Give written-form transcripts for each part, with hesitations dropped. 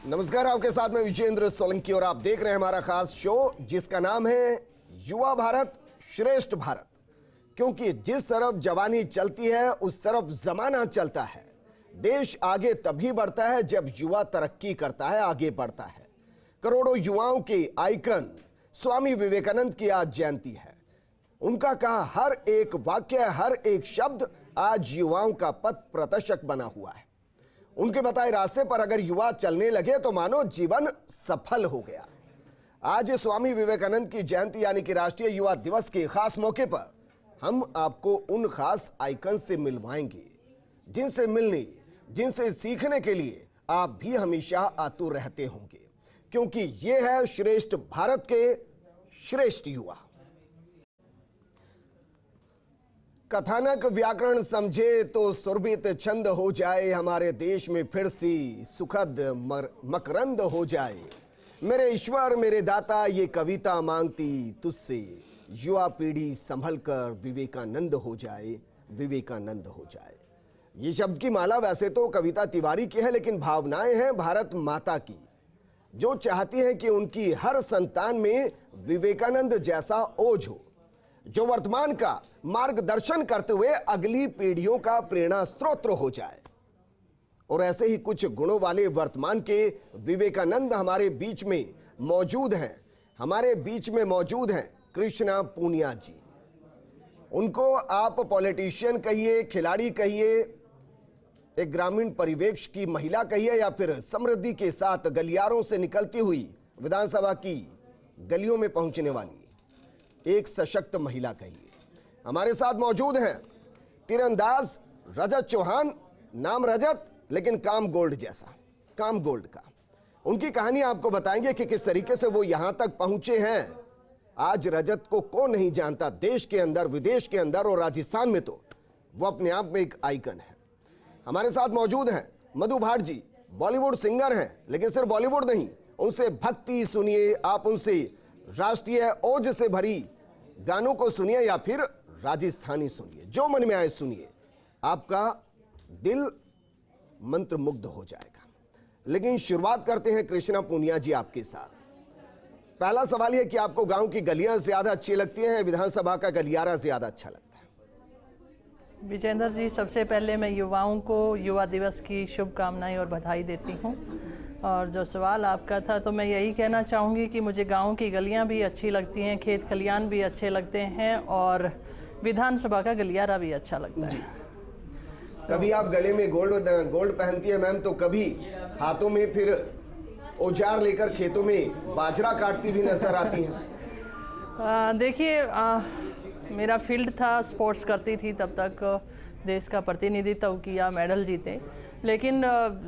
नमस्कार, आपके साथ में विजेंद्र सोलंकी और आप देख रहे हैं हमारा खास शो जिसका नाम है युवा भारत श्रेष्ठ भारत। क्योंकि जिस तरफ जवानी चलती है उस तरफ जमाना चलता है। देश आगे तभी बढ़ता है जब युवा तरक्की करता है, आगे बढ़ता है। करोड़ों युवाओं के आइकन स्वामी विवेकानंद की आज जयंती है। उनका कहा हर एक वाक्य, हर एक शब्द आज युवाओं का पथ प्रदर्शक बना हुआ है। उनके बताए रास्ते पर अगर युवा चलने लगे तो मानो जीवन सफल हो गया। आज स्वामी विवेकानंद की जयंती यानी कि राष्ट्रीय युवा दिवस के खास मौके पर हम आपको उन खास आइकन से मिलवाएंगे जिनसे मिलने, जिनसे सीखने के लिए आप भी हमेशा आतुर रहते होंगे, क्योंकि ये है श्रेष्ठ भारत के श्रेष्ठ युवा। कथानक व्याकरण समझे तो सुरभित छंद हो जाए, हमारे देश में फिर सी सुखद मकरंद हो जाए। मेरे ईश्वर मेरे दाता ये कविता मांगती तुझसे, युवा पीढ़ी संभल कर विवेकानंद हो जाए, विवेकानंद हो जाए। ये शब्द की माला वैसे तो कविता तिवारी की है, लेकिन भावनाएं हैं भारत माता की, जो चाहती है कि उनकी हर संतान में विवेकानंद जैसा ओज हो, जो वर्तमान का मार्गदर्शन करते हुए अगली पीढ़ियों का प्रेरणा स्रोत हो जाए। और ऐसे ही कुछ गुणों वाले वर्तमान के विवेकानंद हमारे बीच में मौजूद हैं। हमारे बीच में मौजूद हैं कृष्णा पूनिया जी। उनको आप पॉलिटिशियन कहिए, खिलाड़ी कहिए, एक ग्रामीण परिवेश की महिला कहिए, या फिर समृद्धि के साथ गलियारों से निकलती हुई विधानसभा की गलियों में पहुंचने वाली एक सशक्त महिला कहिए। हमारे साथ मौजूद हैं तीरंदाज रजत चौहान। नाम रजत लेकिन काम गोल्ड जैसा, काम गोल्ड का। उनकी कहानी आपको बताएंगे कि किस तरीके से वो यहां तक पहुंचे हैं। आज रजत को कौन नहीं जानता, देश के अंदर, विदेश के अंदर और राजस्थान में तो वो अपने आप में एक आइकन है। हमारे साथ मौजूद हैं मधु भाट जी। बॉलीवुड सिंगर हैं, लेकिन सिर्फ बॉलीवुड नहीं, उनसे भक्ति सुनिए, आप उनसे राष्ट्रीय ओज से भरी गानों को सुनिए या फिर राजस्थानी सुनिए, जो मन में आए सुनिए, आपका दिल मंत्रमुग्ध हो जाएगा। लेकिन शुरुआत करते हैं कृष्णा पूनिया जी आपके साथ। पहला सवाल यह कि आपको गांव की गलियां ज्यादा अच्छी लगती हैं, विधानसभा का गलियारा ज्यादा अच्छा लगता है? विजेंद्र जी, सबसे पहले मैं युवाओं को युवा दिवस की शुभकामनाएं और बधाई देती हूं। और जो सवाल आपका था, तो मैं यही कहना चाहूँगी कि मुझे गांव की गलियां भी अच्छी लगती हैं, खेत खलियान भी अच्छे लगते हैं और विधानसभा का गलियारा भी अच्छा लगता है। कभी आप गले में गोल्ड पहनती है मैम, तो कभी हाथों में फिर औजार लेकर खेतों में बाजरा काटती भी नजर आती हैं। देखिए, मेरा फील्ड था, स्पोर्ट्स करती थी, तब तक देश का प्रतिनिधित्व किया, मेडल जीते। लेकिन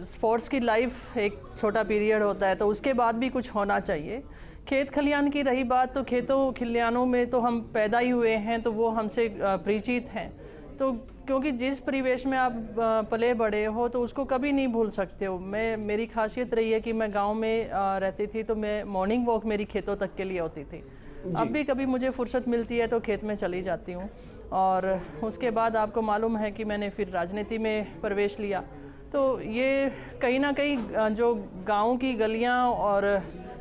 स्पोर्ट्स की लाइफ एक छोटा पीरियड होता है, तो उसके बाद भी कुछ होना चाहिए। खेत खलियान की रही बात, तो खेतों खलियानों में तो हम पैदा ही हुए हैं, तो वो हमसे परिचित हैं। तो क्योंकि जिस परिवेश में आप पले बड़े हो तो उसको कभी नहीं भूल सकते हो। मेरी खासियत रही है कि मैं गांव में रहती थी, तो मैं मॉर्निंग वॉक मेरी खेतों तक के लिए होती थी। अब भी कभी मुझे फुर्सत मिलती है तो खेत में चली जाती हूँ। और उसके बाद आपको मालूम है कि मैंने फिर राजनीति में प्रवेश लिया। तो ये कहीं ना कहीं जो गांव की गलियां और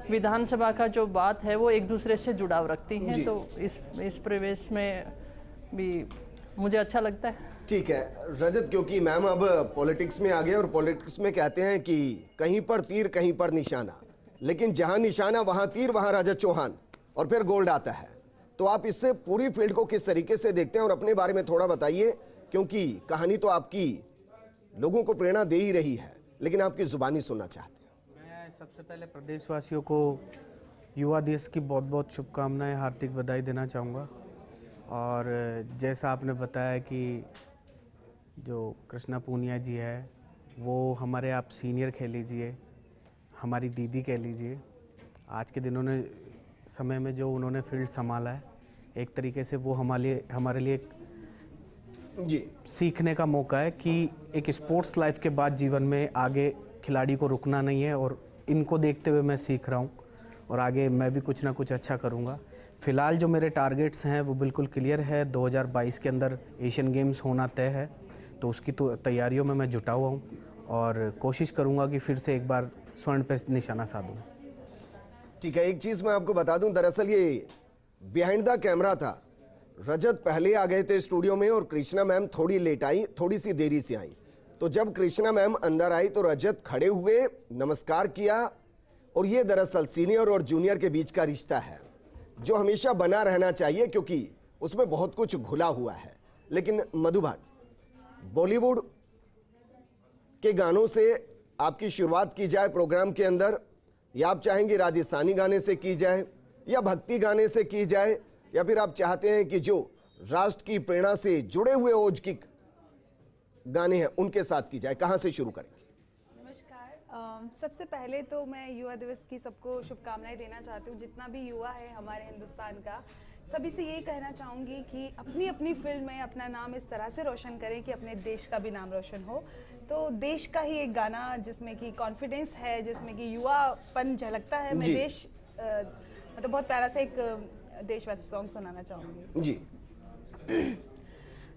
विधानसभा का जो बात है वो एक दूसरे से जुड़ाव रखती हैं, तो इस प्रवेश में भी मुझे अच्छा लगता है। ठीक है रजत, क्योंकि मैम अब पॉलिटिक्स में आ गए और पॉलिटिक्स में कहते हैं कि कहीं पर तीर कहीं पर निशाना, लेकिन जहां निशाना वहां तीर, वहां रजत चौहान और फिर गोल्ड आता है। तो आप इससे पूरी फील्ड को किस तरीके से देखते हैं और अपने बारे में थोड़ा बताइए, क्योंकि कहानी तो आपकी लोगों को प्रेरणा दे ही रही है, लेकिन आपकी जुबानी सुनना चाहते हैं। मैं सबसे पहले प्रदेशवासियों को युवा दिवस की बहुत बहुत शुभकामनाएं, हार्दिक बधाई देना चाहूँगा। और जैसा आपने बताया कि जो कृष्णा पूनिया जी है, वो हमारे आप सीनियर कह लीजिए, हमारी दीदी कह लीजिए। आज के दिनों ने समय में जो उन्होंने फील्ड संभाला है, एक तरीके से वो हमारे लिए जी सीखने का मौका है कि एक स्पोर्ट्स लाइफ के बाद जीवन में आगे खिलाड़ी को रुकना नहीं है। और इनको देखते हुए मैं सीख रहा हूँ और आगे मैं भी कुछ ना कुछ अच्छा करूँगा। फ़िलहाल जो मेरे टारगेट्स हैं वो बिल्कुल क्लियर है। 2022 के अंदर एशियन गेम्स होना तय है, तो उसकी तो तैयारियों में मैं जुटा हुआ हूँ और कोशिश करूँगा कि फिर से एक बार स्वर्ण पे निशाना साधूं। ठीक है, एक चीज़ मैं आपको बता दूं, दरअसल ये बिहाइंड द कैमरा था। रजत पहले आ गए थे स्टूडियो में और कृष्णा मैम थोड़ी लेट आई, थोड़ी सी देरी से आई। तो जब कृष्णा मैम अंदर आई तो रजत खड़े हुए, नमस्कार किया। और ये दरअसल सीनियर और जूनियर के बीच का रिश्ता है जो हमेशा बना रहना चाहिए, क्योंकि उसमें बहुत कुछ घुला हुआ है। लेकिन मधु भाट, बॉलीवुड के गानों से आपकी शुरुआत की जाए प्रोग्राम के अंदर, या आप चाहेंगे राजस्थानी गाने से की जाए, या भक्ति गाने से की जाए, या फिर आप चाहते हैं कि जो राष्ट्र की प्रेरणा से जुड़े हुए ओज की गाने हैं उनके साथ की जाए? कहां से शुरू करेंगे? नमस्कार। सबसे पहले तो मैं युवा दिवस की सबको शुभकामनाएं देना चाहती हूँ। जितना भी युवा है हमारे हिंदुस्तान का, सभी से यही कहना चाहूँगी कि अपनी अपनी फील्ड में अपना नाम इस तरह से रोशन करें कि अपने देश का भी नाम रोशन हो। तो देश का ही एक गाना जिसमें कि कॉन्फिडेंस है, जिसमें कि युवापन झलकता है, मैं जी। देश मतलब बहुत प्यारा सा एक देशवासी सॉन्ग सुनाना चाहूँगी। जी।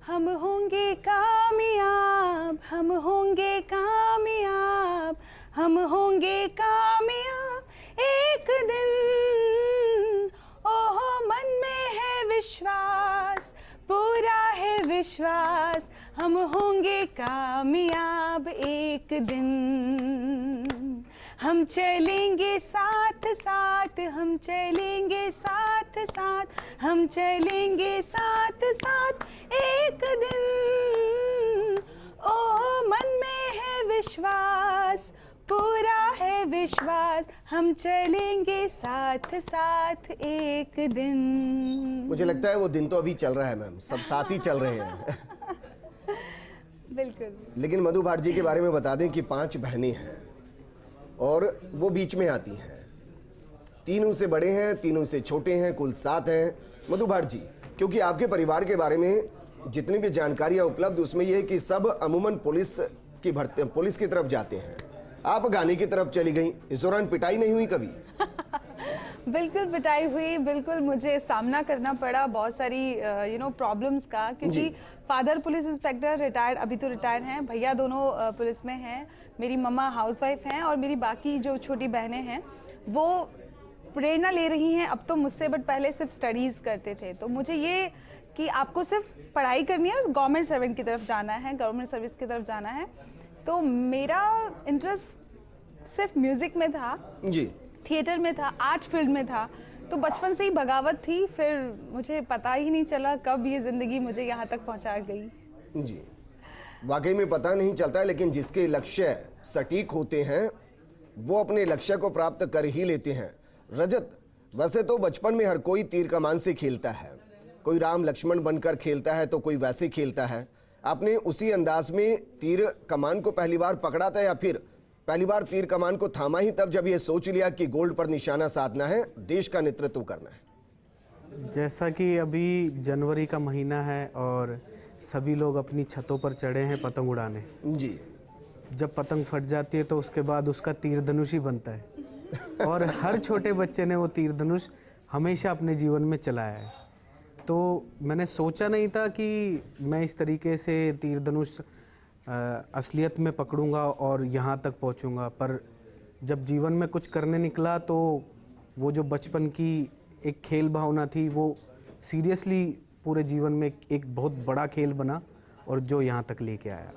हम होंगे कामयाब, हम होंगे कामयाब, हम होंगे कामयाब एक दिन। ओहो मन में है विश्वास, पूरा है विश्वास, हम होंगे कामयाब एक दिन। हम चलेंगे साथ साथ, हम चलेंगे साथ साथ, हम चलेंगे साथ साथ एक दिन। ओ मन में है विश्वास, पूरा है विश्वास, हम चलेंगे साथ साथ एक दिन। मुझे लगता है वो दिन तो अभी चल रहा है मैम, सब साथ ही चल रहे हैं। बिल्कुल। लेकिन मधु भाट जी के बारे में बता दें कि 5 बहनें हैं और वो बीच में आती हैं। 3 उनसे बड़े हैं, 3 उनसे छोटे हैं, कुल 7 हैं। मधु भाट जी, क्योंकि आपके परिवार के बारे में जितनी भी जानकारियां उपलब्ध, उसमें यह है कि सब अमूमन पुलिस की तरफ जाते हैं। आप गाने की तरफ चली गई, इस दौरान पिटाई नहीं हुई कभी? बिल्कुल पिटाई हुई, बिल्कुल मुझे सामना करना पड़ा बहुत सारी प्रॉब्लम्स का, क्योंकि फादर पुलिस इंस्पेक्टर रिटायर्ड, अभी तो रिटायर्ड हैं, भैया दोनों पुलिस में हैं, मेरी मम्मा हाउसवाइफ हैं और मेरी बाकी जो छोटी बहनें हैं वो प्रेरणा ले रही हैं अब तो मुझसे, बट पहले सिर्फ स्टडीज़ करते थे। तो मुझे ये कि आपको सिर्फ पढ़ाई करनी है और गवर्नमेंट सर्वेंट की तरफ जाना है, गवर्नमेंट सर्विस की तरफ जाना है। तो मेरा इंटरेस्ट सिर्फ म्यूज़िक में था जी, थिएटर में था, आर्ट फील्ड में था। तो बचपन से ही बगावत थी, फिर मुझे पता ही नहीं चला कब ये ज़िंदगी मुझे यहाँ तक पहुँचा गई। जी, वाकई में पता नहीं चलता है, लेकिन जिसके लक्ष्य सटीक होते हैं वो अपने लक्ष्य को प्राप्त कर ही लेते हैं। रजत, वैसे तो बचपन में हर कोई तीर कमान से खेलता है, कोई राम लक्ष्मण बनकर खेलता है तो कोई वैसे खेलता है। आपने उसी अंदाज में तीर कमान को पहली बार पकड़ा था, या फिर पहली बार तीर कमान को थामा ही तब जब ये सोच लिया कि गोल्ड पर निशाना साधना है, देश का नेतृत्व करना है? जैसा कि अभी जनवरी का महीना है और सभी लोग अपनी छतों पर चढ़े हैं पतंग उड़ाने। जी। जब पतंग फट जाती है तो उसके बाद उसका तीर धनुष ही बनता है और हर छोटे बच्चे ने वो तीर धनुष हमेशा अपने जीवन में चलाया है। तो मैंने सोचा नहीं था कि मैं इस तरीके से तीर धनुष असलियत में पकड़ूंगा और यहाँ तक पहुँचूंगा, पर जब जीवन में कुछ करने निकला तो वो जो बचपन की एक खेल भावना थी वो सीरियसली पूरे जीवन में एक बहुत बड़ा खेल बना और जो यहाँ तक लेके आया।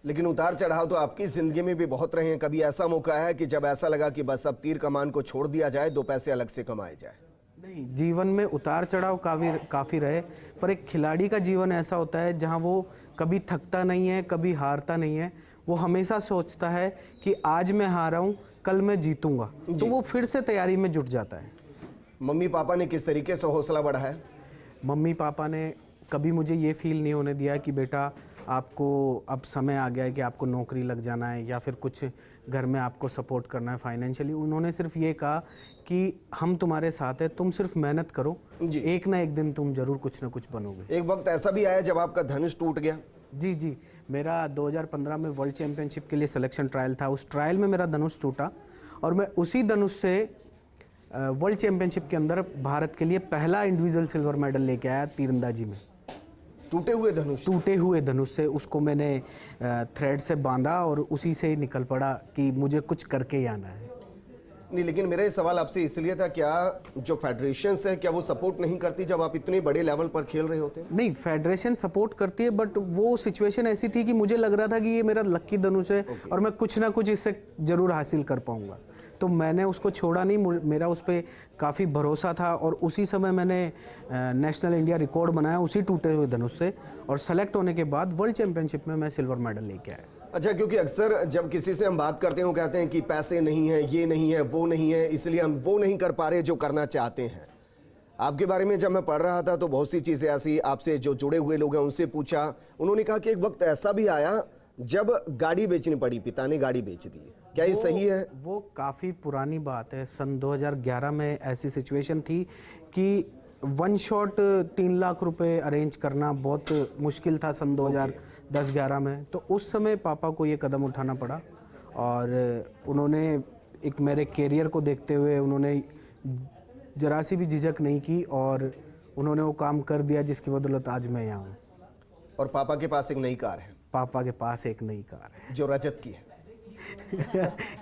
लेकिन उतार चढ़ाव तो आपकी ज़िंदगी में भी बहुत रहे हैं। कभी ऐसा मौका है कि जब ऐसा लगा कि बस अब तीर कमान को छोड़ दिया जाए, 2 पैसे अलग से कमाए जाए? नहीं, जीवन में उतार चढ़ाव काफ़ी रहे, पर एक खिलाड़ी का जीवन ऐसा होता है जहाँ वो कभी थकता नहीं है, कभी हारता नहीं है। वो हमेशा सोचता है कि आज मैं हारा हूँ, कल मैं जीतूंगा, तो वो फिर से तैयारी में जुट जाता है। मम्मी पापा ने किस तरीके से हौसला बढ़ाया? मम्मी पापा ने कभी मुझे ये फील नहीं होने दिया कि बेटा आपको अब समय आ गया है कि आपको नौकरी लग जाना है या फिर कुछ घर में आपको सपोर्ट करना है फाइनेंशियली। उन्होंने सिर्फ ये कहा कि हम तुम्हारे साथ हैं, तुम सिर्फ मेहनत करो, एक ना एक दिन तुम जरूर कुछ ना कुछ बनोगे। एक वक्त ऐसा भी आया जब आपका धनुष टूट गया? जी, मेरा 2015 में वर्ल्ड चैम्पियनशिप के लिए सिलेक्शन ट्रायल था। उस ट्रायल में मेरा धनुष टूटा और मैं उसी धनुष से वर्ल्ड चैम्पियनशिप के अंदर भारत के लिए पहला इंडिविजुअल सिल्वर मेडल लेके आया तीरंदाजी में। टूटे हुए धनुष। टूटे हुए धनुष से उसको मैंने थ्रेड से बांधा और उसी से निकल पड़ा कि मुझे कुछ करके ही आना है। नहीं, लेकिन मेरा ये सवाल आपसे इसलिए था, क्या जो फेडरेशन है क्या वो सपोर्ट नहीं करती जब आप इतने बड़े लेवल पर खेल रहे होते हैं? नहीं, फेडरेशन सपोर्ट करती है, बट वो सिचुएशन ऐसी थी कि मुझे लग रहा था कि ये मेरा लकी धनुष है और मैं कुछ ना कुछ इससे जरूर हासिल कर पाऊंगा, तो मैंने उसको छोड़ा नहीं। मेरा उस पर काफ़ी भरोसा था और उसी समय मैंने नेशनल इंडिया रिकॉर्ड बनाया उसी टूटे हुए धनुष से, और सेलेक्ट होने के बाद वर्ल्ड चैंपियनशिप में मैं सिल्वर मेडल लेके आया। अच्छा, क्योंकि अक्सर जब किसी से हम बात करते हैं वो कहते हैं कि पैसे नहीं है, ये नहीं है, वो नहीं है, इसलिए हम वो नहीं कर पा रहे जो करना चाहते हैं। आपके बारे में जब मैं पढ़ रहा था तो बहुत सी चीज़ें ऐसी आपसे जो जुड़े हुए लोग हैं उनसे पूछा, उन्होंने कहा कि एक वक्त ऐसा भी आया जब गाड़ी बेचनी पड़ी, पिता ने गाड़ी बेच दी। क्या ये सही है? वो काफ़ी पुरानी बात है। सन 2011 में ऐसी सिचुएशन थी कि वन शॉट 3 लाख रुपए अरेंज करना बहुत मुश्किल था सन 2010-11 में। तो उस समय पापा को ये कदम उठाना पड़ा और उन्होंने एक मेरे कैरियर को देखते हुए उन्होंने जरा सी भी झिझक नहीं की और उन्होंने वो काम कर दिया जिसकी बदौलत आज मैं यहाँ हूँ। और पापा के पास एक नई कार है? पापा के पास एक नई कार है जो रजत की है।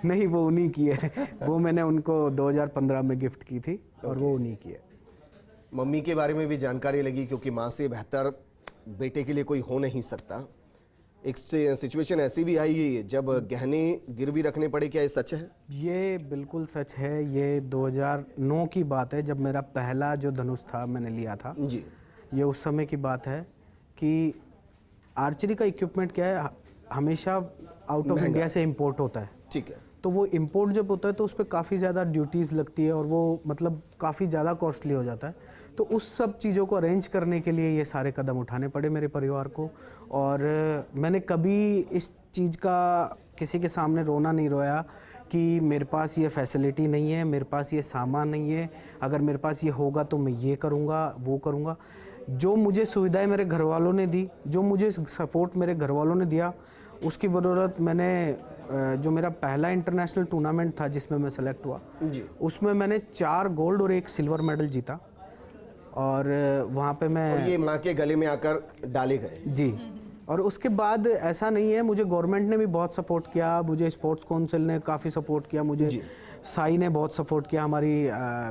नहीं, वो उन्हीं की है। वो मैंने उनको 2015 में गिफ्ट की थी और वो उन्हीं की है। मम्मी के बारे में भी जानकारी लगी, क्योंकि माँ से बेहतर बेटे के लिए कोई हो नहीं सकता। एक सिचुएशन ऐसी भी आई जब गहने गिरवी रखने पड़े, क्या ये सच है? ये बिल्कुल सच है। ये 2009 की बात है जब मेरा पहला जो धनुष था मैंने लिया था जी। ये उस समय की बात है कि आर्चरी का इक्विपमेंट क्या है, हमेशा आउट ऑफ इंडिया से इंपोर्ट होता है। ठीक है। तो वो इंपोर्ट जब होता है तो उस पर काफ़ी ज़्यादा ड्यूटीज़ लगती है और वो मतलब काफ़ी ज़्यादा कॉस्टली हो जाता है। तो उस सब चीज़ों को अरेंज करने के लिए ये सारे कदम उठाने पड़े मेरे परिवार को। और मैंने कभी इस चीज़ का किसी के सामने रोना नहीं रोया कि मेरे पास ये फैसिलिटी नहीं है, मेरे पास ये सामान नहीं है, अगर मेरे पास ये होगा तो मैं ये करूँगा, वो करूँगा। जो मुझे सुविधाएं मेरे घर वालों ने दी, जो मुझे सपोर्ट मेरे घर वालों ने दिया, उसकी बदौलत मैंने जो मेरा पहला इंटरनेशनल टूर्नामेंट था जिसमें मैं सेलेक्ट हुआ जी, उसमें मैंने 4 गोल्ड और 1 सिल्वर मेडल जीता। और वहाँ पे मैं और ये माँ के गले में आकर डाले गए। जी। और उसके बाद ऐसा नहीं है, मुझे गवर्नमेंट ने भी बहुत सपोर्ट किया, मुझे स्पोर्ट्स काउंसिल ने काफ़ी सपोर्ट किया, मुझे साई ने बहुत सपोर्ट किया, हमारी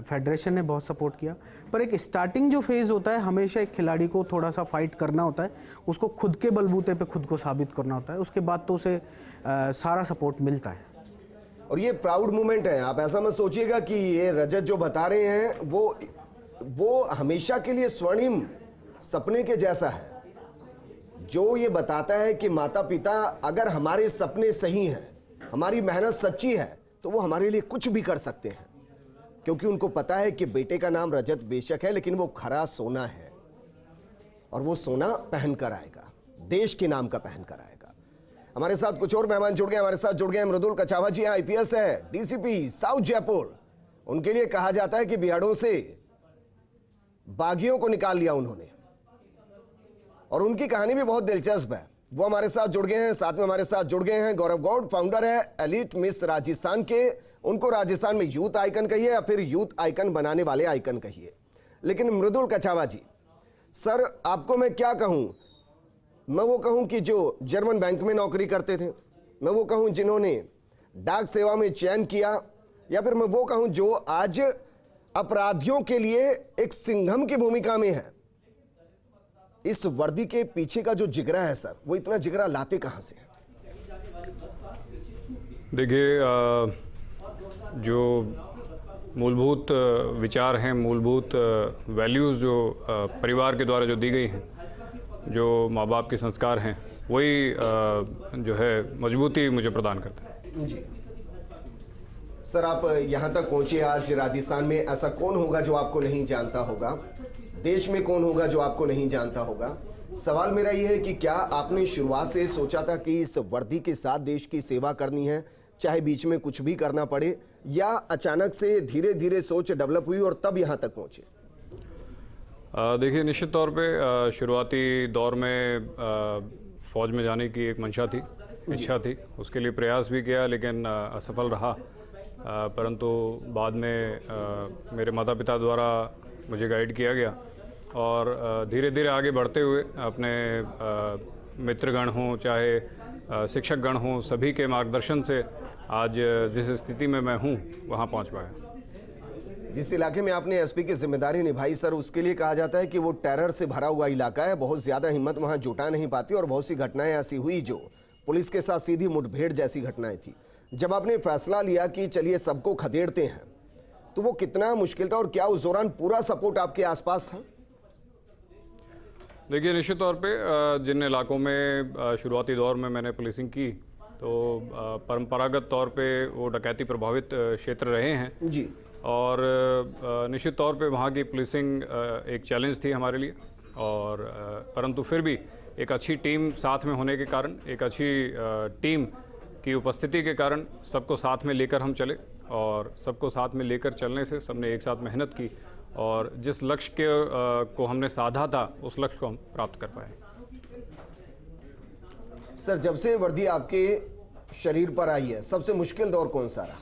फेडरेशन ने बहुत सपोर्ट किया। पर एक स्टार्टिंग जो फेज़ होता है, हमेशा एक खिलाड़ी को थोड़ा सा फाइट करना होता है, उसको खुद के बलबूते पे खुद को साबित करना होता है। उसके बाद तो उसे सारा सपोर्ट मिलता है। और ये प्राउड मोमेंट है। आप ऐसा मत सोचिएगा कि ये रजत जो बता रहे हैं वो हमेशा के लिए स्वर्णिम सपने के जैसा है, जो ये बताता है कि माता पिता अगर हमारे सपने सही हैं, हमारी मेहनत सच्ची है, तो वो हमारे लिए कुछ भी कर सकते हैं, क्योंकि उनको पता है कि बेटे का नाम रजत बेशक है, लेकिन वो खरा सोना है और वो सोना पहन कर आएगा, देश के नाम का पहन कर आएगा। हमारे साथ कुछ और मेहमान जुड़ गए। हमारे साथ जुड़ गए मृदुल कछावा जी, IPS है, DCP साउथ जयपुर। उनके लिए कहा जाता है कि बिहाड़ों से बागियों को निकाल लिया उन्होंने, और उनकी कहानी भी बहुत दिलचस्प है। वो हमारे साथ जुड़ गए हैं। साथ में हमारे साथ जुड़ गए हैं गौरव गौड़, फाउंडर है एलीट मिस राजस्थान के। उनको राजस्थान में यूथ आइकन कहिए या फिर यूथ आइकन बनाने वाले आइकन कहिए। लेकिन मृदुल कछावा जी, सर आपको मैं क्या कहूं, मैं वो कहूं कि जो जर्मन बैंक में नौकरी करते थे, मैं वो कहूं जिन्होंने डाक सेवा में चयन किया, या फिर मैं वो कहूं जो आज अपराधियों के लिए एक सिंघम की भूमिका में है। इस वर्दी के पीछे का जो जिगरा है सर, वो इतना जिगरा लाते कहां से? देखिए, जो मूलभूत विचार हैं, मूलभूत वैल्यूज़ जो परिवार के द्वारा जो दी गई हैं, जो माँ बाप के संस्कार हैं, वही जो है मजबूती मुझे प्रदान करता है। जी सर, आप यहाँ तक पहुँचे आज राजस्थान में, ऐसा कौन होगा जो आपको नहीं जानता होगा? देश में कौन होगा जो आपको नहीं जानता होगा? सवाल मेरा ये है कि क्या आपने शुरुआत से सोचा था कि इस वर्दी के साथ देश की सेवा करनी है, चाहे बीच में कुछ भी करना पड़े, या अचानक से धीरे धीरे सोच डेवलप हुई और तब यहाँ तक पहुँचे? देखिए, निश्चित तौर पे शुरुआती दौर में फ़ौज में जाने की एक मंशा थी, इच्छा थी, उसके लिए प्रयास भी किया, लेकिन असफल रहा। परंतु बाद में मेरे माता पिता द्वारा मुझे गाइड किया गया और धीरे धीरे आगे बढ़ते हुए अपने मित्रगण हों चाहे शिक्षकगण हों, सभी के मार्गदर्शन से आज जिस स्थिति में मैं हूँ वहाँ पहुँच पाया। जिस इलाके में आपने एसपी की जिम्मेदारी निभाई सर, उसके लिए कहा जाता है कि वो टेरर से भरा हुआ इलाका है, बहुत ज़्यादा हिम्मत वहाँ जुटा नहीं पाती और बहुत सी घटनाएं ऐसी हुई जो पुलिस के साथ सीधी मुठभेड़ जैसी घटनाएं थी। जब आपने फैसला लिया कि चलिए सबको खदेड़ते हैं, तो वो कितना मुश्किल था और क्या उस दौरान पूरा सपोर्ट आपके आसपास था? देखिए, निश्चित तौर पे जिन इलाकों में शुरुआती दौर में मैंने पुलिसिंग की तो परंपरागत तौर पे वो डकैती प्रभावित क्षेत्र रहे हैं जी, और निश्चित तौर पे वहाँ की पुलिसिंग एक चैलेंज थी हमारे लिए, और परंतु फिर भी एक अच्छी टीम साथ में होने के कारण, एक अच्छी टीम की उपस्थिति के कारण सबको साथ में लेकर हम चले, और सबको साथ में लेकर चलने से सबने एक साथ मेहनत की और जिस लक्ष्य के को हमने साधा था उस लक्ष्य को हम प्राप्त कर पाए। सर जब से वर्दी आपके शरीर पर आई है, सबसे मुश्किल दौर कौन सा रहा?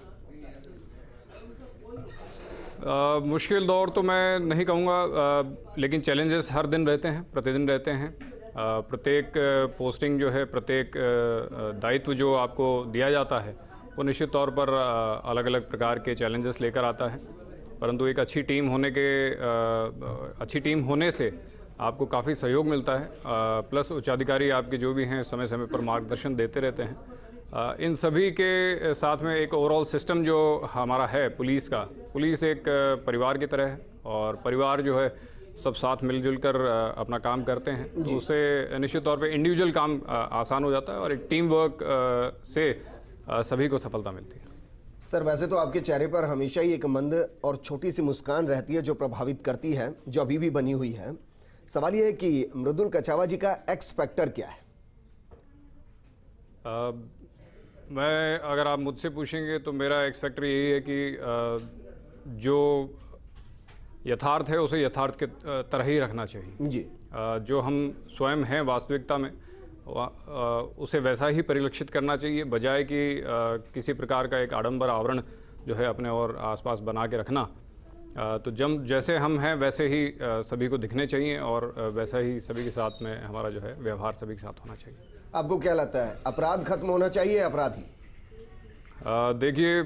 मुश्किल दौर तो मैं नहीं कहूँगा, लेकिन चैलेंजेस हर दिन रहते हैं, प्रतिदिन रहते हैं। प्रत्येक पोस्टिंग जो है, प्रत्येक दायित्व जो आपको दिया जाता है वो निश्चित तौर पर अलग अलग प्रकार के चैलेंजेस लेकर आता है, परंतु एक अच्छी टीम होने से आपको काफ़ी सहयोग मिलता है, प्लस उच्चाधिकारी आपके जो भी हैं समय समय पर मार्गदर्शन देते रहते हैं। इन सभी के साथ में एक ओवरऑल सिस्टम जो हमारा है पुलिस एक परिवार की तरह है, और परिवार जो है सब साथ मिलजुल कर अपना काम करते हैं, तो उससे निश्चित तौर पे इंडिविजुअल काम आसान हो जाता है और एक टीम वर्क से सभी को सफलता मिलती है। सर वैसे तो आपके चेहरे पर हमेशा ही एक मंद और छोटी सी मुस्कान रहती है जो प्रभावित करती है, जो अभी भी बनी हुई है। सवाल ये है कि मृदुल कछावा जी का एक्स फैक्टर क्या है? मैं अगर आप मुझसे पूछेंगे तो मेरा एक्स फैक्टर यही है कि जो यथार्थ है उसे यथार्थ के तरह ही रखना चाहिए जी। जो हम स्वयं हैं वास्तविकता में उसे वैसा ही परिलक्षित करना चाहिए, बजाय कि किसी प्रकार का एक आडंबर आवरण जो है अपने और आसपास बना के रखना। तो जैसे हम हैं वैसे ही सभी को दिखने चाहिए और वैसा ही सभी के साथ में हमारा जो है व्यवहार सभी के साथ होना चाहिए। आपको क्या लगता है, अपराध खत्म होना चाहिए अपराधी? देखिए,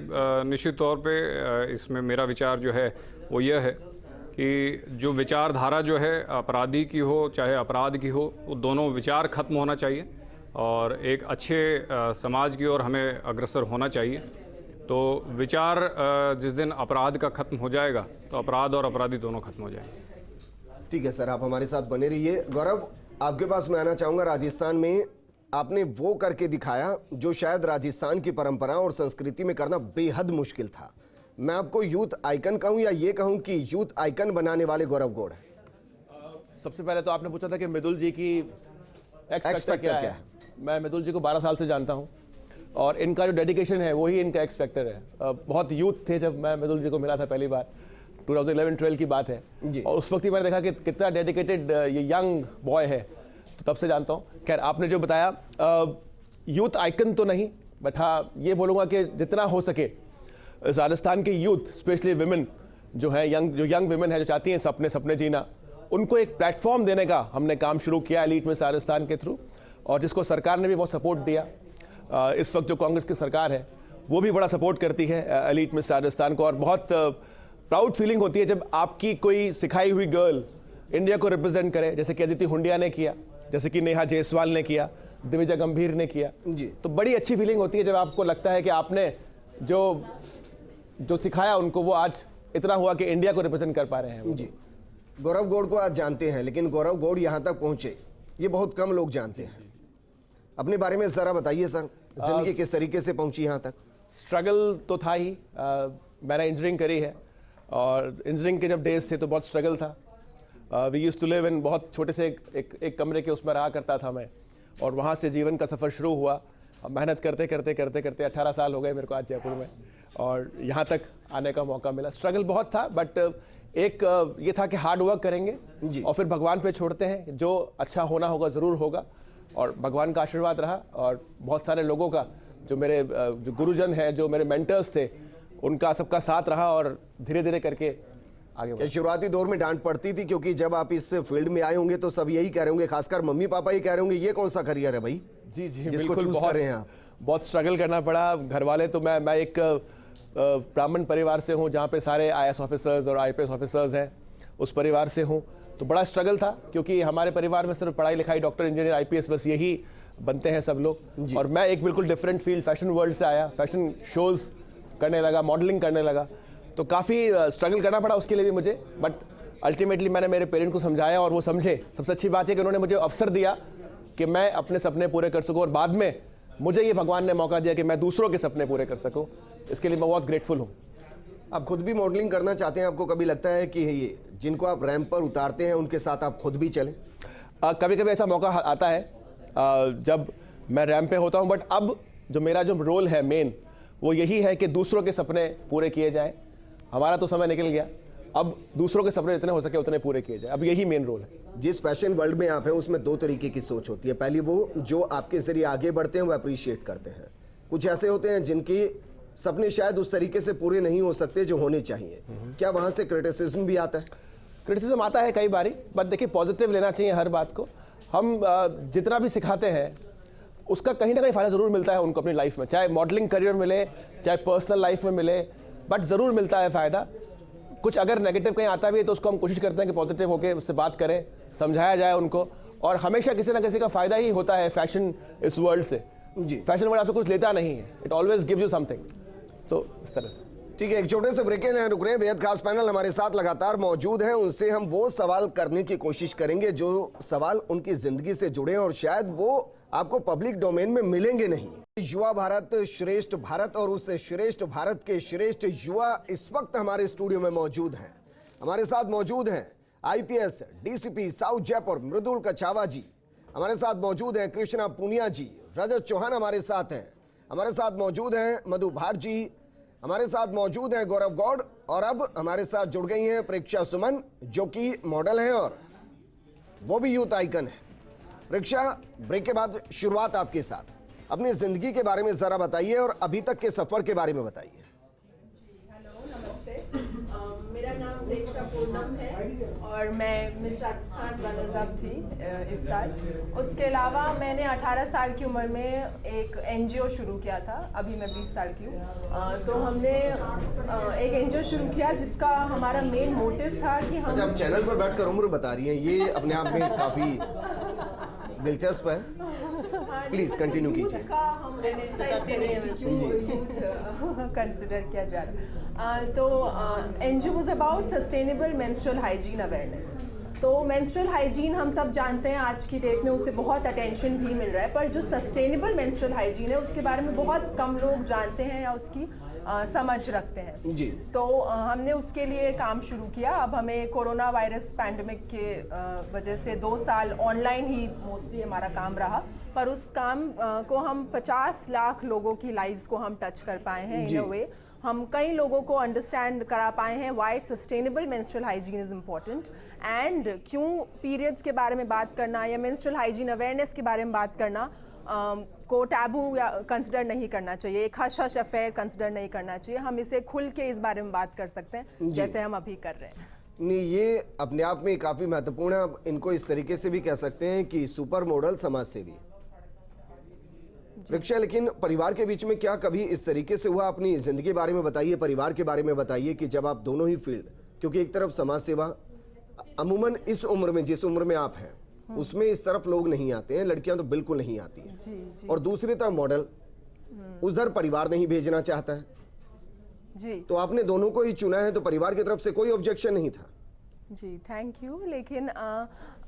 निश्चित तौर पे इसमें मेरा विचार जो है वो यह है कि जो विचारधारा जो है अपराधी की हो चाहे अपराध की हो, वो दोनों विचार खत्म होना चाहिए और एक अच्छे समाज की ओर हमें अग्रसर होना चाहिए। तो विचार जिस दिन अपराध का खत्म हो जाएगा तो अपराध और अपराधी दोनों खत्म हो जाएंगे। ठीक है सर, आप हमारे साथ बने रहिए। गौरव, आपके पास मैं आना चाहूँगा। राजस्थान में आपने वो करके दिखाया जो शायद राजस्थान की परंपराओं और संस्कृति में करना बेहद मुश्किल था। मैं आपको यूथ आइकन कहूँ या ये कहूँ कि यूथ आइकन बनाने वाले गौरव गौड़ हैं? सबसे पहले तो आपने पूछा था कि मृदुल जी की एक्स फैक्टर क्या है। मैं मृदुल जी को 12 साल से जानता हूँ और इनका जो डेडिकेशन है वही इनका एक्स फैक्टर है। बहुत यूथ थे जब मैं मृदुल जी को मिला था पहली बार, 2011-12 की बात है, और उस वक्त ही मैंने देखा कि कितना डेडिकेटेड ये यंग बॉय है, तो तब से जानता हूँ। खैर, आपने जो बताया यूथ आइकन तो नहीं, बट हाँ ये बोलूँगा कि जितना हो सके राजस्थान के यूथ, स्पेशली विमेन जो है, यंग विमेन है जो चाहती हैं अपने सपने जीना, उनको एक प्लेटफॉर्म देने का हमने काम शुरू किया एलीट मिस राजस्थान के थ्रू, और जिसको सरकार ने भी बहुत सपोर्ट दिया। इस वक्त जो कांग्रेस की सरकार है वो भी बड़ा सपोर्ट करती है एलीट मिस राजस्थान को, और बहुत प्राउड फीलिंग होती है जब आपकी कोई सिखाई हुई गर्ल इंडिया को रिप्रेजेंट करे, जैसे कि अदिति हुंडिया ने किया, जैसे कि नेहा जायसवाल ने किया, दिविजा गंभीर ने किया जी। तो बड़ी अच्छी फीलिंग होती है जब आपको लगता है कि आपने जो सिखाया उनको वो आज इतना हुआ कि इंडिया को रिप्रेजेंट कर पा रहे हैं जी। गौरव गौड़ को आज जानते हैं, लेकिन गौरव गौड़ यहाँ तक पहुँचे ये बहुत कम लोग जानते हैं। अपने बारे में ज़रा बताइए सर, जिंदगी किस तरीके से पहुंची यहाँ तक? स्ट्रगल तो था ही। मैंने इंजीनियरिंग करी है और इंजीनियरिंग के जब डेज थे तो बहुत स्ट्रगल था। We used to live in, बहुत छोटे से एक कमरे के उसमें रहा करता था मैं, और वहाँ से जीवन का सफ़र शुरू हुआ। मेहनत करते करते करते करते 18 साल हो गए मेरे को आज जयपुर में, और यहाँ तक आने का मौका मिला। स्ट्रगल बहुत था, बट एक ये था कि हार्ड वर्क करेंगे और फिर भगवान पे छोड़ते हैं, जो अच्छा होना होगा ज़रूर होगा, और भगवान का आशीर्वाद रहा। और बहुत सारे लोगों का, जो मेरे जो गुरुजन हैं, जो मेरे मेंटर्स थे, उनका सबका साथ रहा, और धीरे धीरे करके आगे क्या शुरुआती दौर में डांट पड़ती थी? क्योंकि जब आप इस फील्ड में आए होंगे तो सब यही कह रहे होंगे, खासकर मम्मी पापा ही कह रहे होंगे ये कौन सा करियर है भाई जी जिसको बिल्कुल, चूज कर रहे हैं आप? बहुत स्ट्रगल करना पड़ा। घर वाले तो मैं एक ब्राह्मण परिवार से हूँ जहाँ पे सारे IAS ऑफिसर्स और IPS ऑफिसर्स हैं, उस परिवार से हूँ। तो बड़ा स्ट्रगल था क्योंकि हमारे परिवार में सिर्फ पढ़ाई लिखाई, डॉक्टर, इंजीनियर, IPS बस यही बनते हैं सब लोग। और मैं एक बिल्कुल डिफरेंट फील्ड फैशन वर्ल्ड से आया, फैशन शोज़ करने लगा, मॉडलिंग करने लगा। तो काफ़ी स्ट्रगल करना पड़ा उसके लिए भी मुझे, बट अल्टीमेटली मैंने मेरे पेरेंट्स को समझाया और वो समझे। सबसे अच्छी बात है कि उन्होंने मुझे अवसर दिया कि मैं अपने सपने पूरे कर सकूं और बाद में मुझे ये भगवान ने मौका दिया कि मैं दूसरों के सपने पूरे कर सकूं। इसके लिए मैं बहुत ग्रेटफुल हूँ। आप खुद भी मॉडलिंग करना चाहते हैं? आपको कभी लगता है कि ये जिनको आप रैंप पर उतारते हैं उनके साथ आप खुद भी चलें? कभी कभी ऐसा मौका आता है जब मैं रैंप पे होता हूँ, बट अब जो मेरा जो रोल है मेन वो यही है कि दूसरों के सपने पूरे किए जाएं। हमारा तो समय निकल गया, अब दूसरों के सपने जितने हो सके उतने पूरे किए जाए, अब यही मेन रोल है। जिस फैशन वर्ल्ड में आप हैं उसमें दो तरीके की सोच होती है। पहली वो जो आपके जरिए आगे बढ़ते हैं वो अप्रिशिएट करते हैं, कुछ ऐसे होते हैं जिनके सपने शायद उस तरीके से पूरे नहीं हो सकते जो होने चाहिए। क्या वहां से क्रिटिसिज्म भी आता है? क्रिटिसिज्म आता है कई बारी, बट देखिए पॉजिटिव लेना चाहिए हर बात को। हम जितना भी सिखाते हैं उसका कहीं ना कहीं फ़ायदा ज़रूर मिलता है उनको अपनी लाइफ में, चाहे मॉडलिंग करियर मिले चाहे पर्सनल लाइफ में मिले, बट ज़रूर मिलता है फ़ायदा। कुछ अगर नेगेटिव कहीं आता भी है तो उसको हम कोशिश करते हैं कि पॉजिटिव होकर उससे बात करें, समझाया जाए उनको, और हमेशा किसी ना किसी का फ़ायदा ही होता है फैशन इस वर्ल्ड से। जी, फैशन वर्ल्ड आपसे कुछ लेता नहीं है, it always gives you something. तो इस तरह से ठीक है, एक छोटे से ब्रेक के रुक रहे हैं। बेहद खास पैनल हमारे साथ लगातार मौजूद है, उनसे हम वो सवाल करने की कोशिश करेंगे जो सवाल उनकी जिंदगी से जुड़े हैं और शायद वो आपको पब्लिक डोमेन में मिलेंगे नहीं। युवा भारत श्रेष्ठ भारत और उस श्रेष्ठ भारत के श्रेष्ठ युवा इस वक्त हमारे स्टूडियो में मौजूद हैं। हमारे साथ मौजूद हैं IPS DCP साउथ जयपुर मृदुल कछावा जी, हमारे साथ मौजूद हैं कृष्णा पूनिया जी, रजत चौहान हमारे साथ हैं, हमारे साथ मौजूद हैं मधु भाट जी, हमारे साथ मौजूद हैं गौरव गौड़, और अब हमारे साथ जुड़ गई हैं प्रेक्षा सुमन जो कि मॉडल हैं और वो भी यूथ आइकन है। प्रेक्षा, ब्रेक के बाद शुरुआत आपके साथ, अपनी जिंदगी के बारे में जरा बताइए और अभी तक के सफर के बारे में बताइए। हेलो, नमस्ते। मेरा नाम प्रेक्षा पूनम है और मैं मिस राजस्थान रनर्स अप थी इस साल। उसके अलावा मैंने 18 साल की उम्र में एक NGO शुरू किया था, अभी मैं 20 साल की हूँ। तो हमने एक NGO शुरू किया जिसका हमारा मेन मोटिव था कि हम आप चैनल पर बैठकर उम्र बता रही हैं, ये अपने आप में काफी दिलचस्प है, प्लीज कंटिन्यू कीजिए। हम कंसिडर किया जा रहा है। तो NGO was about sustainable menstrual hygiene awareness. तो मेंस्ट्रुअल हाइजीन हम सब जानते हैं आज की डेट में उसे बहुत अटेंशन भी मिल रहा है, पर जो सस्टेनेबल मेंस्ट्रुअल हाइजीन है उसके बारे में बहुत कम लोग जानते हैं या उसकी समझ रखते हैं जी। तो हमने उसके लिए काम शुरू किया। अब हमें कोरोना वायरस पैंडमिक के वजह से 2 साल ऑनलाइन ही मोस्टली हमारा काम रहा, पर उस काम को हम 50 लाख लोगों की लाइव्स को हम टच कर पाए हैं इन अ वे। हम कई लोगों को अंडरस्टैंड करा पाए हैं why sustainable menstrual hygiene is important and क्यों पीरियड्स के बारे में बात करना या मेंस्ट्रुअल हाइजीन अवेयरनेस के बारे में बात करना को टैबू या कंसिडर नहीं करना चाहिए, एक हश हश अफेयर कंसिडर नहीं करना चाहिए। हम इसे खुल के इस बारे में बात कर सकते हैं जैसे हम अभी कर रहे हैं। नहीं, ये अपने आप में काफी महत्वपूर्ण है। आप इनको इस तरीके से भी कह सकते हैं कि सुपर मॉडल समाज सेवी प्रेक्षा। लेकिन परिवार के बीच में क्या कभी इस तरीके से हुआ? अपनी जिंदगी के बारे में बताइए, परिवार के बारे में बताइए कि जब आप दोनों ही फील्ड, क्योंकि एक तरफ समाज सेवा अमूमन इस उम्र में, जिस उम्र में आप हैं उसमें इस तरफ लोग नहीं आते हैं, लड़कियां तो बिल्कुल नहीं आती हैं जी, और दूसरी तरफ मॉडल, उधर परिवार नहीं भेजना चाहता है जी। तो आपने दोनों को ही चुना है, तो परिवार की तरफ से कोई ऑब्जेक्शन नहीं था? जी, थैंक यू। लेकिन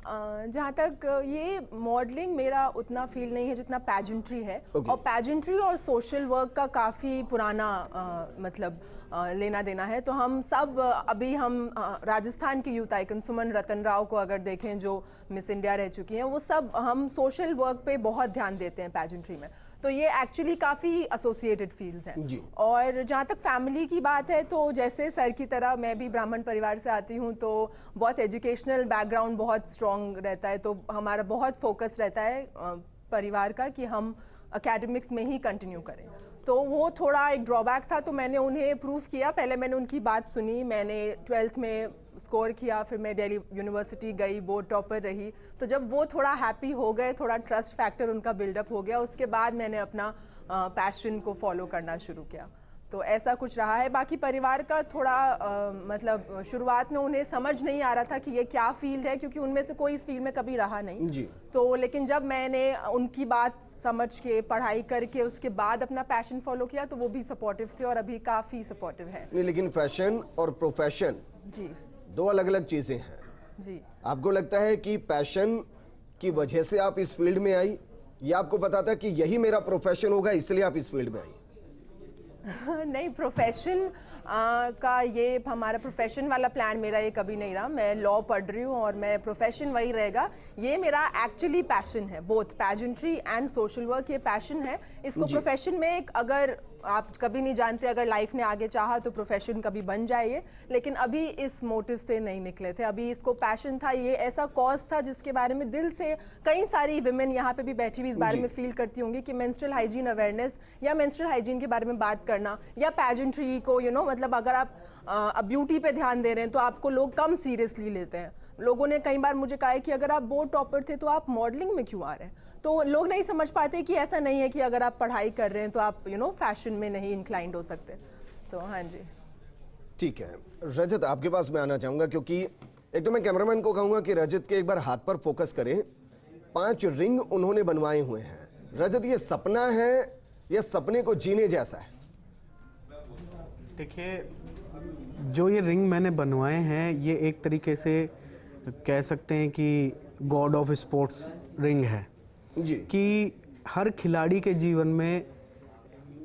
जहाँ तक ये मॉडलिंग मेरा उतना फील्ड नहीं है जितना पैजेंट्री है। और पैजेंट्री और सोशल वर्क का काफ़ी पुराना मतलब लेना देना है। तो हम सब अभी हम राजस्थान के यूथ आइकन सुमन रतन राव को अगर देखें जो मिस इंडिया रह चुकी हैं, वो सब हम सोशल वर्क पे बहुत ध्यान देते हैं पैजेंट्री में। तो ये एक्चुअली काफ़ी एसोसिएटेड फील्ड्स हैं। और जहाँ तक फैमिली की बात है तो जैसे सर की तरह मैं भी ब्राह्मण परिवार से आती हूँ, तो बहुत एजुकेशनल बैकग्राउंड बहुत स्ट्रॉन्ग रहता है। तो हमारा बहुत फोकस रहता है परिवार का कि हम एकेडमिक्स में ही कंटिन्यू करें। तो वो थोड़ा एक ड्रॉबैक था, तो मैंने उन्हें प्रूफ किया। पहले मैंने उनकी बात सुनी, मैंने 12th में स्कोर किया, फिर मैं दिल्ली यूनिवर्सिटी गई, बोर्ड टॉपर रही। तो जब वो थोड़ा हैप्पी हो गए, थोड़ा ट्रस्ट फैक्टर उनका बिल्डअप हो गया, उसके बाद मैंने अपना पैशन को फॉलो करना शुरू किया। तो ऐसा कुछ रहा है। बाकी परिवार का थोड़ा मतलब शुरुआत में उन्हें समझ नहीं आ रहा था कि ये क्या फील्ड है, क्योंकि उनमें से कोई इस फील्ड में कभी रहा नहीं जी। तो लेकिन जब मैंने उनकी बात समझ के पढ़ाई करके उसके बाद अपना पैशन फॉलो किया, तो वो भी सपोर्टिव थे और अभी काफ़ी सपोर्टिव है। नहीं, लेकिन फैशन और प्रोफेशन जी दो अलग अलग चीज़ें हैं। जी। आपको लगता है कि पैशन की वजह से आप इस फील्ड में आई, या आपको पता था कि यही मेरा प्रोफेशन होगा इसलिए आप इस फील्ड में आई? नहीं, प्रोफेशन का ये हमारा प्रोफेशन वाला प्लान मेरा ये कभी नहीं रहा। मैं लॉ पढ़ रही हूँ और मैं प्रोफेशन वही रहेगा। ये मेरा एक्चुअली पैशन है, बोथ पैजेंट्री एंड सोशल वर्क, ये पैशन है। इसको प्रोफेशन में एक, अगर आप कभी नहीं जानते, अगर लाइफ ने आगे चाहा तो प्रोफेशन कभी बन जाए, लेकिन अभी इस मोटिव से नहीं निकले थे। अभी इसको पैशन था, ये ऐसा कॉज था जिसके बारे में दिल से कई सारी विमेन यहाँ पे भी बैठी हुई इस बारे में फील करती होंगी कि मेंस्ट्रुअल हाइजीन अवेयरनेस या मेंस्ट्रुअल हाइजीन के बारे में बात करना, या पैजेंट्री को मतलब अगर आप ब्यूटी पे ध्यान दे रहे हैं तो आपको लोग कम सीरियसली लेते हैं। लोगों ने कई बार मुझे कहा है कि अगर आप बोर्ड टॉपर थे तो आप मॉडलिंग में क्यों आ रहे हैं? तो लोग नहीं समझ पाते कि ऐसा नहीं है कि अगर आप पढ़ाई कर रहे हैं तो आप फैशन में नहीं इंक्लाइंड हो सकते। तो हाँ जी, ठीक है। रजत, आपके पास मैं आना चाहूँगा, क्योंकि एक तो मैं कैमरामैन को कहूँगा कि रजत के एक बार हाथ पर फोकस करें। 5 रिंग उन्होंने बनवाए हुए हैं। रजत, ये सपना है या सपने को जीने जैसा है? देखिए, जो ये रिंग मैंने बनवाए हैं ये एक तरीके से कह सकते हैं कि गॉड ऑफ स्पोर्ट्स रिंग है जी। कि हर खिलाड़ी के जीवन में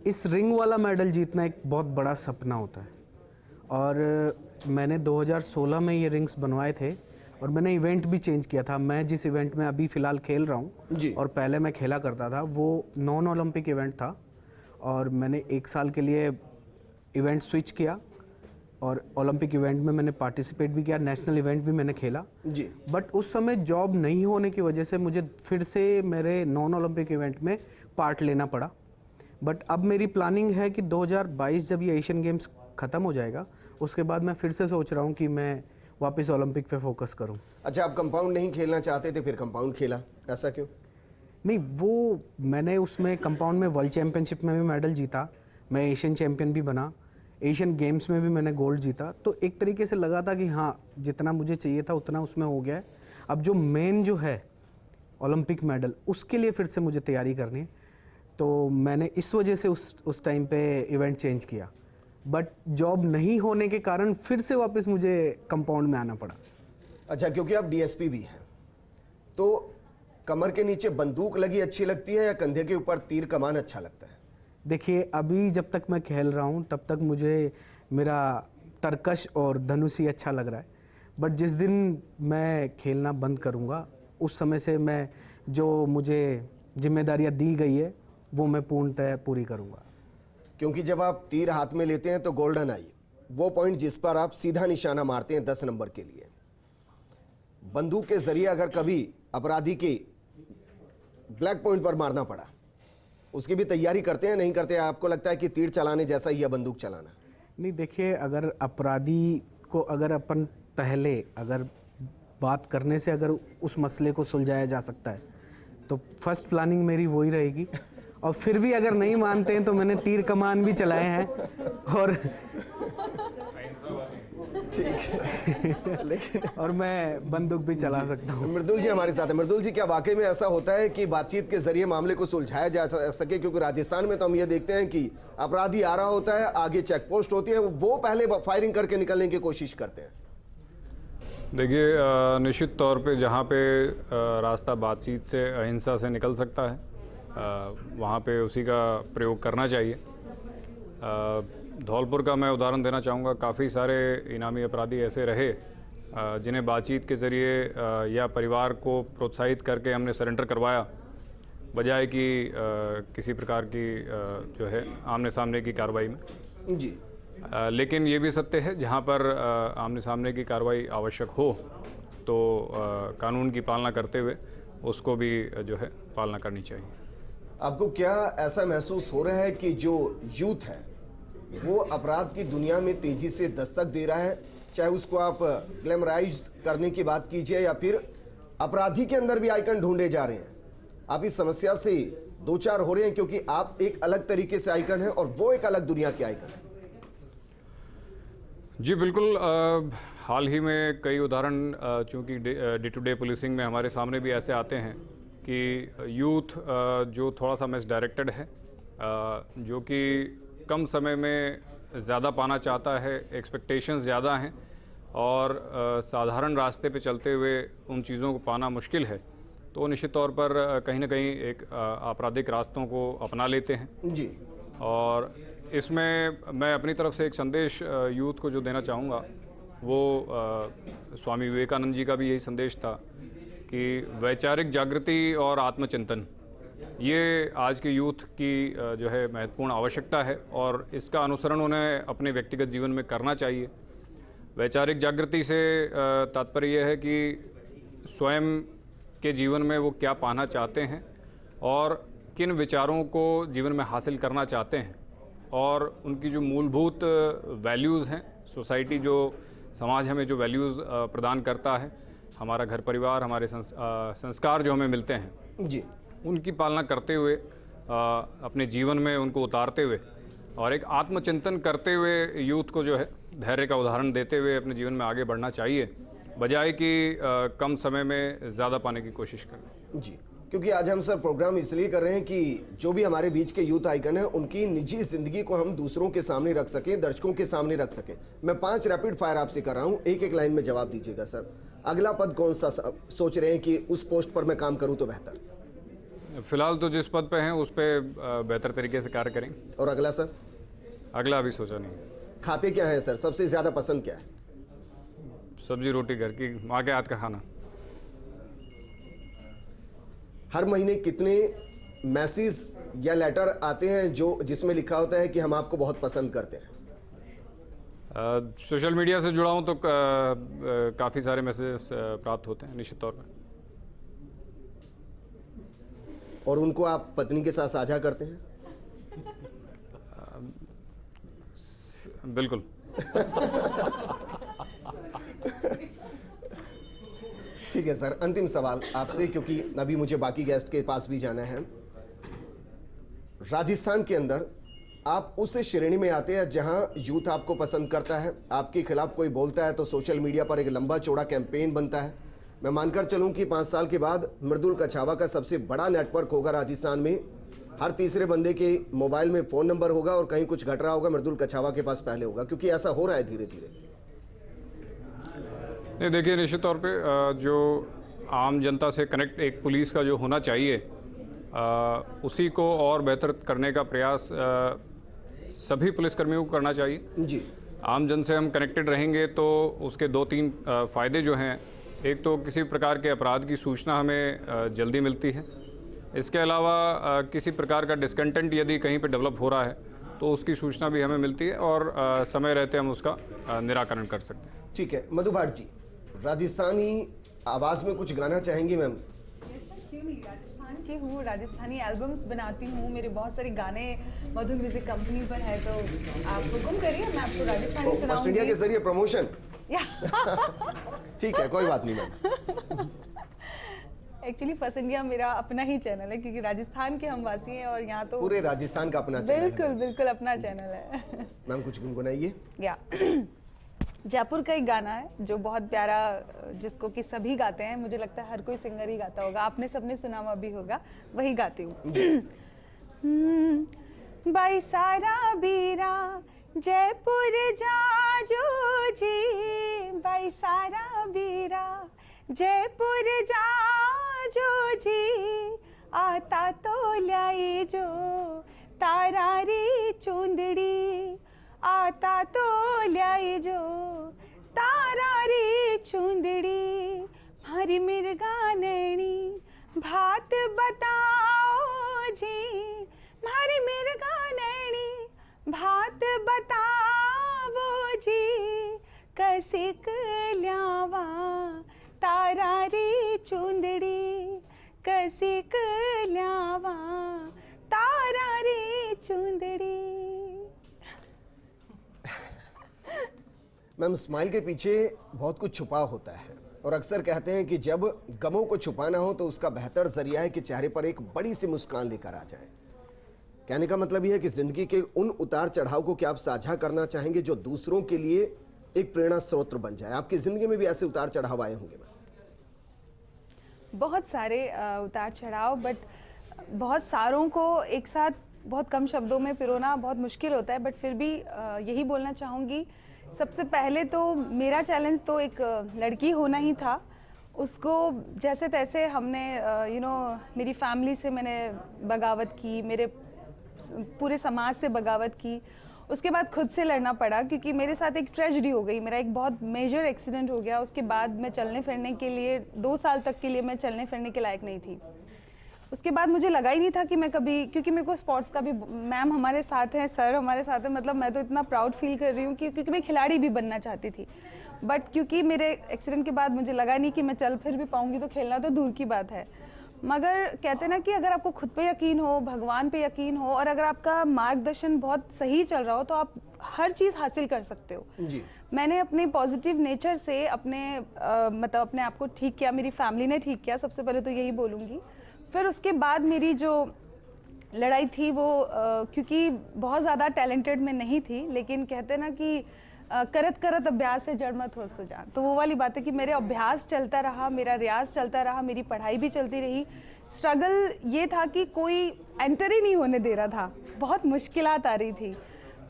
इस रिंग वाला मेडल जीतना एक बहुत बड़ा सपना होता है। और मैंने 2016 में ये रिंग्स बनवाए थे और मैंने इवेंट भी चेंज किया था। मैं जिस इवेंट में अभी फ़िलहाल खेल रहा हूँ और पहले मैं खेला करता था, वो नॉन ओलंपिक इवेंट था और मैंने 1 साल के लिए इवेंट स्विच किया और ओलंपिक इवेंट में मैंने पार्टिसिपेट भी किया, नेशनल इवेंट भी मैंने खेला जी। बट उस समय जॉब नहीं होने की वजह से मुझे फिर से मेरे नॉन ओलंपिक इवेंट में पार्ट लेना पड़ा। बट अब मेरी प्लानिंग है कि 2022 जब ये एशियन गेम्स ख़त्म हो जाएगा उसके बाद मैं फिर से सोच रहा हूँ कि मैं वापस ओलंपिक पे फोकस करूँ। अच्छा, आप कंपाउंड नहीं खेलना चाहते थे, फिर कंपाउंड खेला, ऐसा क्यों? नहीं, वो मैंने उसमें कंपाउंड में वर्ल्ड चैम्पियनशिप में भी मेडल जीता, मैं एशियन चैम्पियन भी बना, एशियन गेम्स में भी मैंने गोल्ड जीता। तो एक तरीके से लगा था कि हाँ, जितना मुझे चाहिए था उतना उसमें हो गया है। अब जो मेन जो है ओलंपिक मेडल, उसके लिए फिर से मुझे तैयारी करनी है। तो मैंने इस वजह से उस टाइम पे इवेंट चेंज किया। बट जॉब नहीं होने के कारण फिर से वापस मुझे कंपाउंड में आना पड़ा। अच्छा, क्योंकि आप डीएसपी भी हैं, तो कमर के नीचे बंदूक लगी अच्छी लगती है या कंधे के ऊपर तीर कमान अच्छा लगता है? देखिए, अभी जब तक मैं खेल रहा हूँ तब तक मुझे मेरा तरकश और धनुष ही अच्छा लग रहा है। बट जिस दिन मैं खेलना बंद करूँगा उस समय से मैं जो मुझे जिम्मेदारियाँ दी गई है वो मैं पूर्णतः पूरी करूँगा। क्योंकि जब आप तीर हाथ में लेते हैं तो गोल्डन आई, वो पॉइंट जिस पर आप सीधा निशाना मारते हैं 10 नंबर के लिए, बंदूक के जरिए अगर कभी अपराधी के ब्लैक पॉइंट पर मारना पड़ा, उसकी भी तैयारी करते हैं नहीं करते हैं? आपको लगता है कि तीर चलाने जैसा ही है बंदूक चलाना? नहीं, देखिए, अगर अपराधी को अगर अपन पहले अगर बात करने से अगर उस मसले को सुलझाया जा सकता है तो फर्स्ट प्लानिंग मेरी वही रहेगी। और फिर भी अगर नहीं मानते हैं तो मैंने तीर कमान भी चलाए हैं और ठीक है लेकिन और मैं बंदूक भी चला सकता हूँ। मृदुल जी हमारे साथ है। मृदुल जी, क्या वाकई में ऐसा होता है कि बातचीत के जरिए मामले को सुलझाया जा सके? क्योंकि राजस्थान में तो हम ये देखते हैं कि अपराधी आ रहा होता है, आगे चेक पोस्ट होती है, वो पहले फायरिंग करके निकलने की कोशिश करते हैं। देखिए, निश्चित तौर पे जहाँ पे रास्ता बातचीत से, अहिंसा से निकल सकता है वहाँ पे उसी का प्रयोग करना चाहिए। धौलपुर का मैं उदाहरण देना चाहूँगा। काफ़ी सारे इनामी अपराधी ऐसे रहे जिन्हें बातचीत के ज़रिए या परिवार को प्रोत्साहित करके हमने सरेंडर करवाया, बजाय कि किसी प्रकार की जो है आमने सामने की कार्रवाई में जी। लेकिन ये भी सत्य है, जहाँ पर आमने सामने की कार्रवाई आवश्यक हो तो कानून की पालना करते हुए उसको भी जो है पालना करनी चाहिए। आपको क्या ऐसा महसूस हो रहा है कि जो यूथ है वो अपराध की दुनिया में तेजी से दस्तक दे रहा है, चाहे उसको आप ग्लैमराइज करने की बात कीजिए या फिर अपराधी के अंदर भी आइकन ढूंढे जा रहे हैं, आप इस समस्या से दो चार हो रहे हैं क्योंकि आप एक अलग तरीके से आइकन है और वो एक अलग दुनिया के आइकन है? जी बिल्कुल। हाल ही में कई उदाहरण चूँकि डे टू डे पुलिसिंग में हमारे सामने भी ऐसे आते हैं कि यूथ जो थोड़ा सा मिसडायरेक्टेड है, जो कि कम समय में ज़्यादा पाना चाहता है, एक्सपेक्टेशंस ज़्यादा हैं और साधारण रास्ते पे चलते हुए उन चीज़ों को पाना मुश्किल है, तो निश्चित तौर पर कहीं ना कहीं एक आपराधिक रास्तों को अपना लेते हैं जी। और इसमें मैं अपनी तरफ से एक संदेश यूथ को जो देना चाहूँगा वो स्वामी विवेकानंद जी का भी यही संदेश था कि वैचारिक जागृति और आत्मचिंतन ये आज के यूथ की जो है महत्वपूर्ण आवश्यकता है और इसका अनुसरण उन्हें अपने व्यक्तिगत जीवन में करना चाहिए। वैचारिक जागृति से तात्पर्य यह है कि स्वयं के जीवन में वो क्या पाना चाहते हैं और किन विचारों को जीवन में हासिल करना चाहते हैं और उनकी जो मूलभूत वैल्यूज़ हैं, सोसाइटी जो समाज हमें जो वैल्यूज़ प्रदान करता है, हमारा घर परिवार, हमारे संस्कार जो हमें मिलते हैं जी, उनकी पालना करते हुए अपने जीवन में उनको उतारते हुए और एक आत्मचिंतन करते हुए यूथ को जो है धैर्य का उदाहरण देते हुए अपने जीवन में आगे बढ़ना चाहिए, बजाय कि कम समय में ज़्यादा पाने की कोशिश करें। जी, क्योंकि आज हम सर प्रोग्राम इसलिए कर रहे हैं कि जो भी हमारे बीच के यूथ आइकन हैं उनकी निजी जिंदगी को हम दूसरों के सामने रख सकें, दर्शकों के सामने रख सकें। मैं 5 रैपिड फायर आपसे कर रहा हूं, एक एक लाइन में जवाब दीजिएगा सर। अगला पद कौन सा सोच रहे हैं कि उस पोस्ट पर मैं काम करूं तो बेहतर? फिलहाल तो जिस पद पे हैं उस पे बेहतर तरीके से कार्य करें। और अगला सर? अगला अभी सोचा नहीं। खाते क्या है सर, सबसे ज्यादा पसंद क्या है? सब्जी रोटी, घर की माँ के हाथ का खाना। हर महीने कितने मैसेज या लेटर आते हैं जो जिसमें लिखा होता है कि हम आपको बहुत पसंद करते हैं? सोशल मीडिया से जुड़ा हूं तो काफ़ी सारे मैसेजेस प्राप्त होते हैं निश्चित तौर पर। और उनको आप पत्नी के साथ साझा करते हैं? बिल्कुल। ठीक है सर, अंतिम सवाल आपसे, क्योंकि अभी मुझे बाकी गेस्ट के पास भी जाना है। राजस्थान के अंदर आप उस श्रेणी में आते हैं जहां यूथ आपको पसंद करता है, आपके खिलाफ कोई बोलता है तो सोशल मीडिया पर एक लंबा चौड़ा कैंपेन बनता है। मैं मानकर चलूं कि 5 साल के बाद मृदुल कछावा का सबसे बड़ा नेटवर्क होगा राजस्थान में। हर तीसरे बंदे के मोबाइल में फ़ोन नंबर होगा और कहीं कुछ घट रहा होगा मृदुल कछावा के पास पहले होगा, क्योंकि ऐसा हो रहा है धीरे धीरे। नहीं, देखिए निश्चित तौर पे जो आम जनता से कनेक्ट एक पुलिस का जो होना चाहिए उसी को और बेहतर करने का प्रयास सभी पुलिसकर्मियों को करना चाहिए जी। आम जन से हम कनेक्टेड रहेंगे तो उसके 2-3 फ़ायदे जो हैं, एक तो किसी प्रकार के अपराध की सूचना हमें जल्दी मिलती है। इसके अलावा किसी प्रकार का डिस्कंटेंट यदि कहीं पे डेवलप हो रहा है तो उसकी सूचना भी हमें मिलती है और समय रहते हम उसका निराकरण कर सकते हैं। ठीक है, मधु भाट जी, राजस्थानी आवाज़ में कुछ गाना चाहेंगी मैम? क्यों नहीं, राजस्थान की हूँ, राजस्थानी एल्बम्स बनाती हूँ, मेरे बहुत सारे गाने मधु म्यूजिक कंपनी पर है, तो आप हुक्म करिए, मैं आपको राजस्थानी फर्स्ट सुनाऊंगी। इंडिया के जरिए प्रमोशन? ठीक है, कोई बात नहीं मैम। एक्चुअली फर्स्ट इंडिया मेरा अपना ही चैनल है, क्योंकि राजस्थान के हम वासी हैं और यहाँ तो पूरे राजस्थान का अपना चैनल है। बिल्कुल बिल्कुल अपना चैनल है। मैम कुछ गुनगुनाइए। या जयपुर का एक गाना है जो बहुत प्यारा, जिसको कि सभी गाते हैं, मुझे लगता है हर कोई सिंगर ही गाता होगा, आपने सबने सुना हुआ भी होगा, वही गाती हूँ। बाई सारा बीरा जयपुर जाजो जी, बाई सारा बीरा जयपुर जाजो जी, आता तो लाई जो तारा री चुंदड़ी, आता तो लाई जो तारा री चुंदड़ी, मारी मिर्गा नैनी भात बताओ जी, मारी मिर्गा नैनी भात बताओ जी, कसिक ल्यावा तारा री चुंदड़ी, कसिक ल्यावा चूंदड़ी। मैम, स्माइल के पीछे बहुत कुछ छुपा होता है और अक्सर कहते हैं कि जब गमों को छुपाना हो तो उसका बेहतर जरिया है कि चेहरे पर एक बड़ी सी मुस्कान लेकर आ जाए। कहने का मतलब यह है कि जिंदगी के उन उतार चढ़ाव को क्या आप साझा करना चाहेंगे जो दूसरों के लिए एक प्रेरणा स्रोत बन जाए? आपकी जिंदगी में भी ऐसे उतार चढ़ाव आए होंगे मैम? बहुत सारे उतार चढ़ाव, बट बहुत सारों को एक साथ बहुत कम शब्दों में पिरोना बहुत मुश्किल होता है। बट फिर भी यही बोलना चाहूँगी, सबसे पहले तो मेरा चैलेंज तो एक लड़की होना ही था। उसको जैसे तैसे हमने मेरी फैमिली से मैंने बगावत की, मेरे पूरे समाज से बगावत की। उसके बाद खुद से लड़ना पड़ा क्योंकि मेरे साथ एक ट्रेजेडी हो गई। मेरा एक बहुत मेजर एक्सीडेंट हो गया। उसके बाद मैं चलने फिरने के लिए 2 साल तक के लिए मैं चलने फिरने के लायक नहीं थी। उसके बाद मुझे लगा ही नहीं था कि मैं कभी, क्योंकि मेरे को स्पोर्ट्स का भी, मैम हमारे साथ हैं, सर हमारे साथ हैं, मतलब मैं तो इतना प्राउड फील कर रही हूँ क्योंकि मैं खिलाड़ी भी बनना चाहती थी। बट क्योंकि मेरे एक्सीडेंट के बाद मुझे लगा नहीं कि मैं चल फिर भी पाऊँगी, तो खेलना तो दूर की बात है। मगर कहते हैं ना कि अगर आपको खुद पे यकीन हो, भगवान पे यकीन हो और अगर आपका मार्गदर्शन बहुत सही चल रहा हो तो आप हर चीज़ हासिल कर सकते हो। जी। मैंने अपने पॉजिटिव नेचर से मतलब अपने आप को ठीक किया, मेरी फैमिली ने ठीक किया, सबसे पहले तो यही बोलूँगी। फिर उसके बाद मेरी जो लड़ाई थी वो क्योंकि बहुत ज़्यादा टैलेंटेड मैं नहीं थी, लेकिन कहते हैं ना कि करत करत अभ्यास से जड़ मत हो सुजान। तो वो वाली बात है कि मेरे अभ्यास चलता रहा, मेरा रियाज चलता रहा, मेरी पढ़ाई भी चलती रही। स्ट्रगल ये था कि कोई एंटर ही नहीं होने दे रहा था, बहुत मुश्किलात आ रही थी।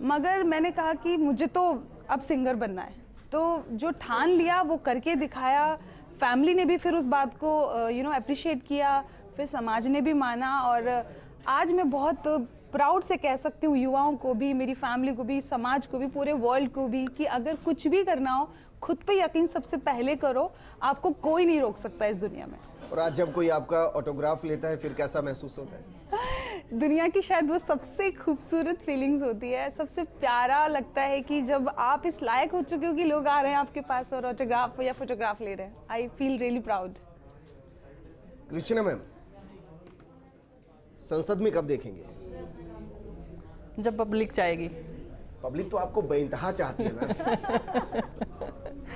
मगर मैंने कहा कि मुझे तो अब सिंगर बनना है, तो जो ठान लिया वो करके दिखाया। फैमिली ने भी फिर उस बात को अप्रिशिएट किया, फिर समाज ने भी माना। और आज मैं बहुत प्राउड से कह सकती हूँ युवाओं को भी, मेरी फैमिली को भी, समाज को भी, पूरे वर्ल्ड को भी, कि अगर कुछ भी करना हो खुद पे यकीन सबसे पहले करो, आपको कोई नहीं रोक सकता इस दुनिया में। और आज जब कोई आपका ऑटोग्राफ लेता है फिर कैसा महसूस होता है? दुनिया की शायद वो सबसे खूबसूरत फीलिंग्स होती है, सबसे प्यारा लगता है कि जब आप इस लायक हो चुके हो कि लोग आ रहे हैं आपके पास और ऑटोग्राफ या फोटोग्राफ ले रहे हैं। I feel really proud. Krishna ma'am, संसद में कब देखेंगे? जब पब्लिक चाहेगी। पब्लिक तो आपको बेइंतहा चाहती है मैम।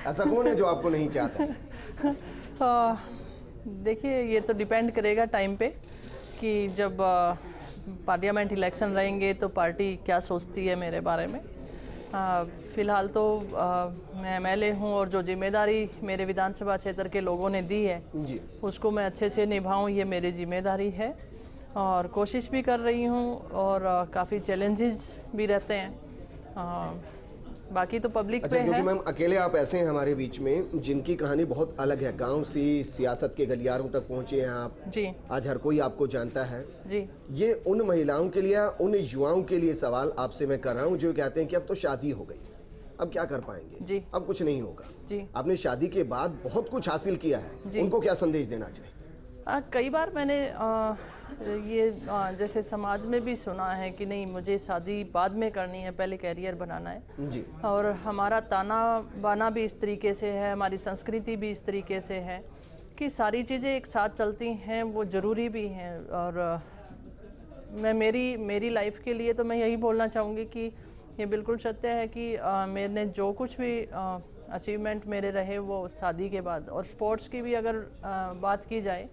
ऐसा कौन है जो आपको नहीं चाहता है? देखिए, ये तो डिपेंड करेगा टाइम पे कि जब पार्लियामेंट इलेक्शन रहेंगे तो पार्टी क्या सोचती है मेरे बारे में। फ़िलहाल तो मैं MLA हूँ और जो जिम्मेदारी मेरे विधानसभा क्षेत्र के लोगों ने दी है जी, उसको मैं अच्छे से निभाऊँ, ये मेरी जिम्मेदारी है और कोशिश भी कर रही हूँ। और काफ़ी चैलेंजेस भी रहते हैं, बाकी तो पब्लिक पे है। क्योंकि मैम अकेले आप ऐसे हैं हमारे बीच में जिनकी कहानी बहुत अलग है। गांव से सियासत के गलियारों तक पहुंचे हैं आप जी। आज हर कोई आपको जानता है जी। ये उन महिलाओं के लिए, उन युवाओं के लिए सवाल आपसे मैं कर रहा हूं जो कहते हैं कि अब तो शादी हो गई, अब क्या कर पाएंगे जी, अब कुछ नहीं होगा जी। आपने शादी के बाद बहुत कुछ हासिल किया है, उनको क्या संदेश देना चाहिए? कई बार मैंने जैसे समाज में भी सुना है कि नहीं, मुझे शादी बाद में करनी है, पहले कैरियर बनाना है जी। और हमारा ताना बाना भी इस तरीके से है, हमारी संस्कृति भी इस तरीके से है कि सारी चीज़ें एक साथ चलती हैं, वो ज़रूरी भी हैं। और मैं मेरी लाइफ के लिए तो मैं यही बोलना चाहूँगी कि ये बिल्कुल सत्य है कि मैंने जो कुछ भी अचीवमेंट मेरे रहे वो शादी के बाद। और स्पोर्ट्स की भी अगर बात की जाए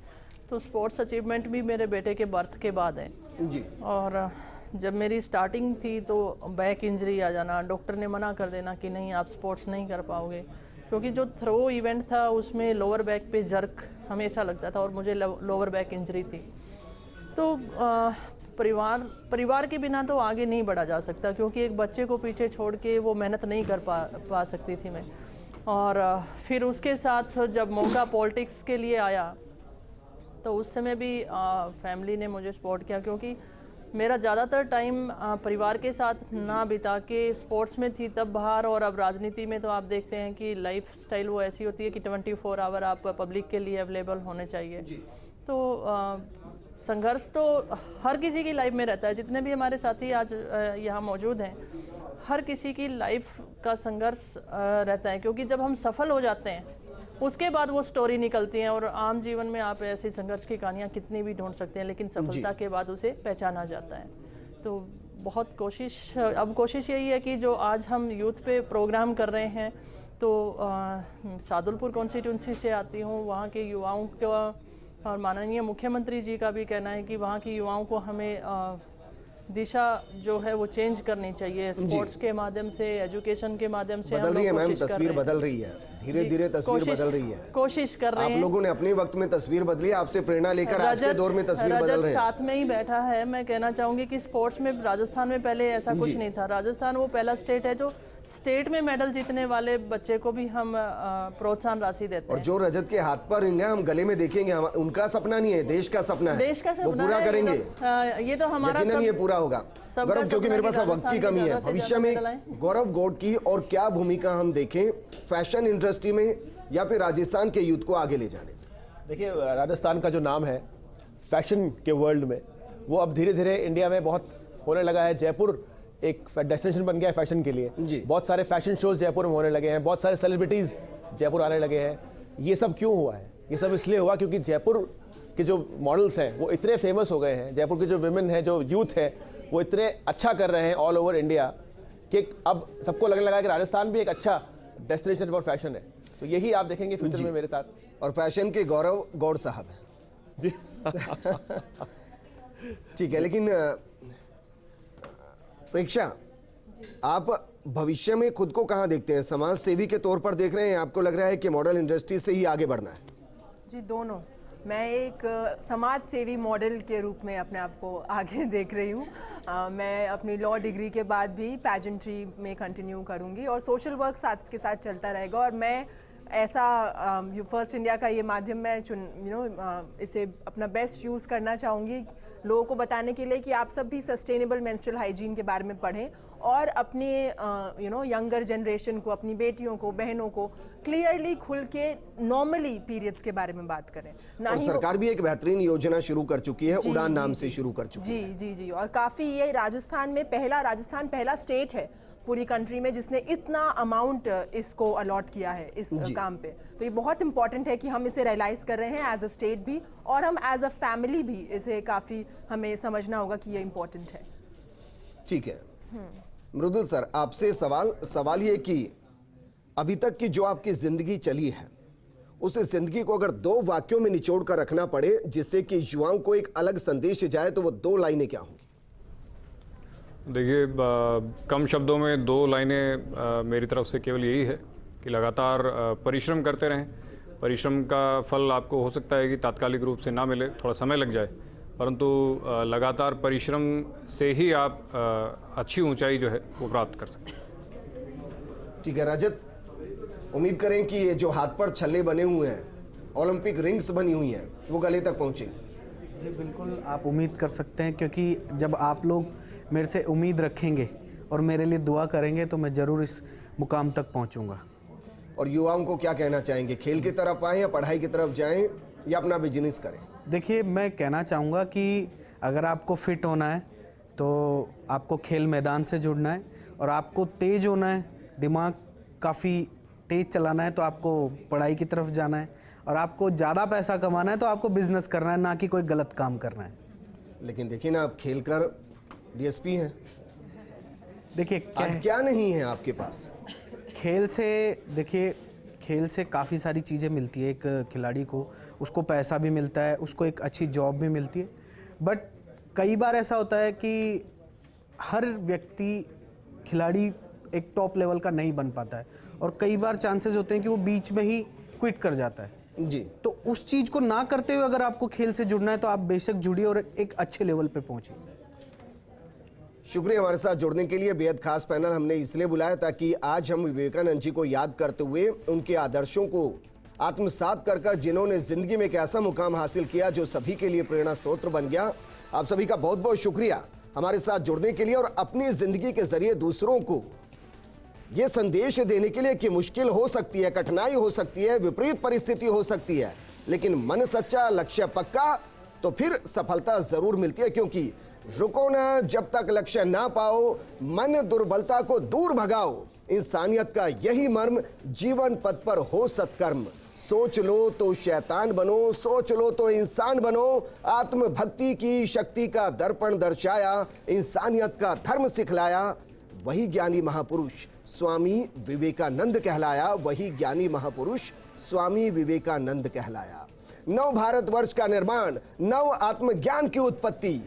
तो स्पोर्ट्स अचीवमेंट भी मेरे बेटे के बर्थ के बाद है जी। और जब मेरी स्टार्टिंग थी तो बैक इंजरी आ जाना, डॉक्टर ने मना कर देना कि नहीं आप स्पोर्ट्स नहीं कर पाओगे, क्योंकि जो थ्रो इवेंट था उसमें लोअर बैक पे जर्क हमेशा लगता था और मुझे लोअर बैक इंजरी थी। तो परिवार के बिना तो आगे नहीं बढ़ा जा सकता, क्योंकि एक बच्चे को पीछे छोड़ के वो मेहनत नहीं कर पा सकती थी मैं। और फिर उसके साथ जब मौका पॉलिटिक्स के लिए आया तो उस समय भी फैमिली ने मुझे सपोर्ट किया, क्योंकि मेरा ज़्यादातर टाइम परिवार के साथ ना बिता के स्पोर्ट्स में थी तब बाहर। और अब राजनीति में तो आप देखते हैं कि लाइफ स्टाइल वो ऐसी होती है कि 24 आवर आप पब्लिक के लिए अवेलेबल होने चाहिए। तो संघर्ष तो हर किसी की लाइफ में रहता है, जितने भी हमारे साथी आज यहाँ मौजूद हैं, हर किसी की लाइफ का संघर्ष रहता है, क्योंकि जब हम सफल हो जाते हैं उसके बाद वो स्टोरी निकलती हैं। और आम जीवन में आप ऐसी संघर्ष की कहानियाँ कितनी भी ढूंढ सकते हैं, लेकिन सफलता के बाद उसे पहचाना जाता है। तो बहुत कोशिश यही है कि जो आज हम यूथ पे प्रोग्राम कर रहे हैं, तो सादुलपुर कॉन्स्टिट्यूंसी से आती हूँ, वहाँ के युवाओं का और माननीय मुख्यमंत्री जी का भी कहना है कि वहाँ के युवाओं को हमें दिशा जो है वो चेंज करनी चाहिए, स्पोर्ट्स के माध्यम से, एजुकेशन के माध्यम से। बदल रही है मैम, तस्वीर बदल रही है, धीरे धीरे तस्वीर बदल रही है। कोशिश कर रहे हैं। आप लोगों ने अपने वक्त में तस्वीर बदली, आपसे प्रेरणा लेकर आज के दौर में तस्वीर बदल रहे हैं। साथ में ही बैठा है। मैं कहना चाहूंगी कि स्पोर्ट्स में राजस्थान में पहले ऐसा कुछ नहीं था। राजस्थान वो पहला स्टेट है जो स्टेट में मेडल जीतने वाले बच्चे को भी हम प्रोत्साहन राशि देते हैं। और जो रजत के हाथ पर रिंग है, हम गले में देखेंगे, उनका सपना नहीं है, देश का सपना है, देश का सपना वो पूरा करेंगे। ये तो हमारा यकीनन ये पूरा होगा। गौरव, क्योंकि मेरे पास वक्त की कमी है, भविष्य में गौरव गौड़ की और क्या भूमिका हम देखें फैशन इंडस्ट्री में या फिर राजस्थान के यूथ को आगे ले जाने। देखिए, राजस्थान का जो नाम है फैशन के वर्ल्ड में, वो अब धीरे धीरे इंडिया में बहुत होने लगा है। जयपुर एक डेस्टिनेशन बन गया है फैशन के लिए। बहुत सारे फैशन शोज जयपुर में होने लगे हैं, बहुत सारे सेलिब्रिटीज जयपुर आने लगे हैं। ये सब क्यों हुआ है? ये सब इसलिए हुआ क्योंकि जयपुर के जो मॉडल्स हैं वो इतने फेमस हो गए हैं, जयपुर के जो विमेन हैं, जो यूथ है, वो इतने अच्छा कर रहे हैं ऑल ओवर इंडिया कि अब सबको लगने लगा कि राजस्थान भी एक अच्छा डेस्टिनेशन फॉर फैशन है। तो यही आप देखेंगे फ्यूचर में मेरे साथ। और फैशन के गौरव गौड़ साहब है जी। ठीक है, लेकिन प्रेक्षा, आप भविष्य में खुद को कहाँ देखते हैं? समाज सेवी के तौर पर देख रहे हैं, आपको लग रहा है कि मॉडल इंडस्ट्री से ही आगे बढ़ना है? जी, दोनों। मैं एक समाज सेवी मॉडल के रूप में अपने आप को आगे देख रही हूँ। मैं अपनी लॉ डिग्री के बाद भी पैजेंट्री में कंटिन्यू करूँगी और सोशल वर्क साथ के साथ चलता रहेगा। और मैं ऐसा फर्स्ट इंडिया का ये माध्यम मैं इसे अपना बेस्ट यूज़ करना चाहूँगी, लोगों को बताने के लिए कि आप सब भी सस्टेनेबल मेंस्ट्रुअल हाइजीन के बारे में पढ़ें और अपने यंगर जनरेशन को, अपनी बेटियों को, बहनों को क्लियरली खुल के नॉर्मली पीरियड्स के बारे में बात करें। और सरकार भी एक बेहतरीन योजना शुरू कर चुकी है, उड़ान नाम से शुरू कर चुकी है। जी जी जी। और काफ़ी ये राजस्थान पहला स्टेट है पूरी कंट्री में जिसने इतना अमाउंट इसको अलॉट किया है इस काम पे। तो ये बहुत इंपॉर्टेंट है कि हम इसे रियलाइज कर रहे हैं एज अ स्टेट भी, और हम एज अ फैमिली भी इसे काफ़ी हमें समझना होगा कि ये इम्पोर्टेंट है। ठीक है मृदुल सर, आपसे सवाल ये कि अभी तक की जो आपकी जिंदगी चली है, उस जिंदगी को अगर 2 वाक्यों में निचोड़ कर रखना पड़े जिससे कि युवाओं को एक अलग संदेश जाए, तो वो 2 लाइनें क्या होंगी? देखिए, कम शब्दों में 2 लाइनें मेरी तरफ से केवल यही है कि लगातार परिश्रम करते रहें। परिश्रम का फल आपको हो सकता है कि तात्कालिक रूप से ना मिले, थोड़ा समय लग जाए, परंतु लगातार परिश्रम से ही आप अच्छी ऊंचाई जो है वो प्राप्त कर सकते हैं। ठीक है रजत, उम्मीद करें कि ये जो हाथ पर छल्ले बने हुए हैं, ओलंपिक रिंग्स बनी हुई हैं, वो गले तक पहुंचेंगी। जी बिल्कुल, आप उम्मीद कर सकते हैं, क्योंकि जब आप लोग मेरे से उम्मीद रखेंगे और मेरे लिए दुआ करेंगे तो मैं ज़रूर इस मुकाम तक पहुंचूंगा। और युवाओं को क्या कहना चाहेंगे? खेल की तरफ आएं या पढ़ाई की तरफ जाएं या अपना बिजनेस करें? देखिए, मैं कहना चाहूँगा कि अगर आपको फिट होना है तो आपको खेल मैदान से जुड़ना है, और आपको तेज़ होना है, दिमाग काफ़ी तेज़ चलाना है तो आपको पढ़ाई की तरफ जाना है, और आपको ज़्यादा पैसा कमाना है तो आपको बिजनेस करना है, ना कि कोई गलत काम करना है। लेकिन देखिए ना, आप खेल कर डीएसपी हैं। देखिए आज क्या नहीं है आपके पास? खेल से, देखिए खेल से काफ़ी सारी चीज़ें मिलती है एक खिलाड़ी को, उसको पैसा भी मिलता है, उसको एक अच्छी जॉब भी मिलती है। बट कई बार ऐसा होता है कि हर व्यक्ति खिलाड़ी एक टॉप लेवल का नहीं बन पाता है, और कई बार चांसेस होते हैं कि वो बीच में ही क्विट कर जाता है। जी। तो उस चीज़ को ना करते हुए अगर आपको खेल से जुड़ना है तो आप बेशक जुड़िए और एक अच्छे लेवल पे पहुंचिए। शुक्रिया हमारे साथ जुड़ने के लिए। बेहद खास पैनल हमने इसलिए बुलाया ताकि आज हम विवेकानंद जी को याद करते हुए उनके आदर्शों को आत्मसात कर जिन्होंने जिंदगी में एक ऐसा मुकाम हासिल किया जो सभी के लिए प्रेरणा स्रोत बन गया। आप सभी का बहुत बहुत शुक्रिया हमारे साथ जुड़ने के लिए और अपनी जिंदगी के जरिए दूसरों को ये संदेश देने के लिए कि मुश्किल हो सकती है, कठिनाई हो सकती है, विपरीत परिस्थिति हो सकती है, लेकिन मन सच्चा, लक्ष्य पक्का, तो फिर सफलता जरूर मिलती है। क्योंकि रुको ना जब तक लक्ष्य ना पाओ, मन दुर्बलता को दूर भगाओ। इंसानियत का यही मर्म, जीवन पथ पर हो सत्कर्म। सोच लो तो शैतान बनो, सोच लो तो इंसान बनो। आत्मभक्ति की शक्ति का दर्पण दर्शाया, इंसानियत का धर्म सिखलाया। वही ज्ञानी महापुरुष स्वामी विवेकानंद कहलाया, वही ज्ञानी महापुरुष स्वामी विवेकानंद कहलाया। नव भारतवर्ष का निर्माण, नव आत्मज्ञान की उत्पत्ति,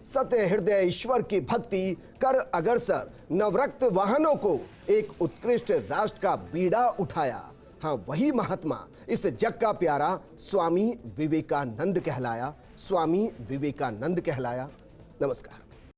सत्य हृदय ईश्वर की भक्ति कर अग्रसर, नवरक्त वाहनों को एक उत्कृष्ट राष्ट्र का बीड़ा उठाया। हाँ, वही महात्मा इस जग का प्यारा स्वामी विवेकानंद कहलाया, स्वामी विवेकानंद कहलाया। नमस्कार।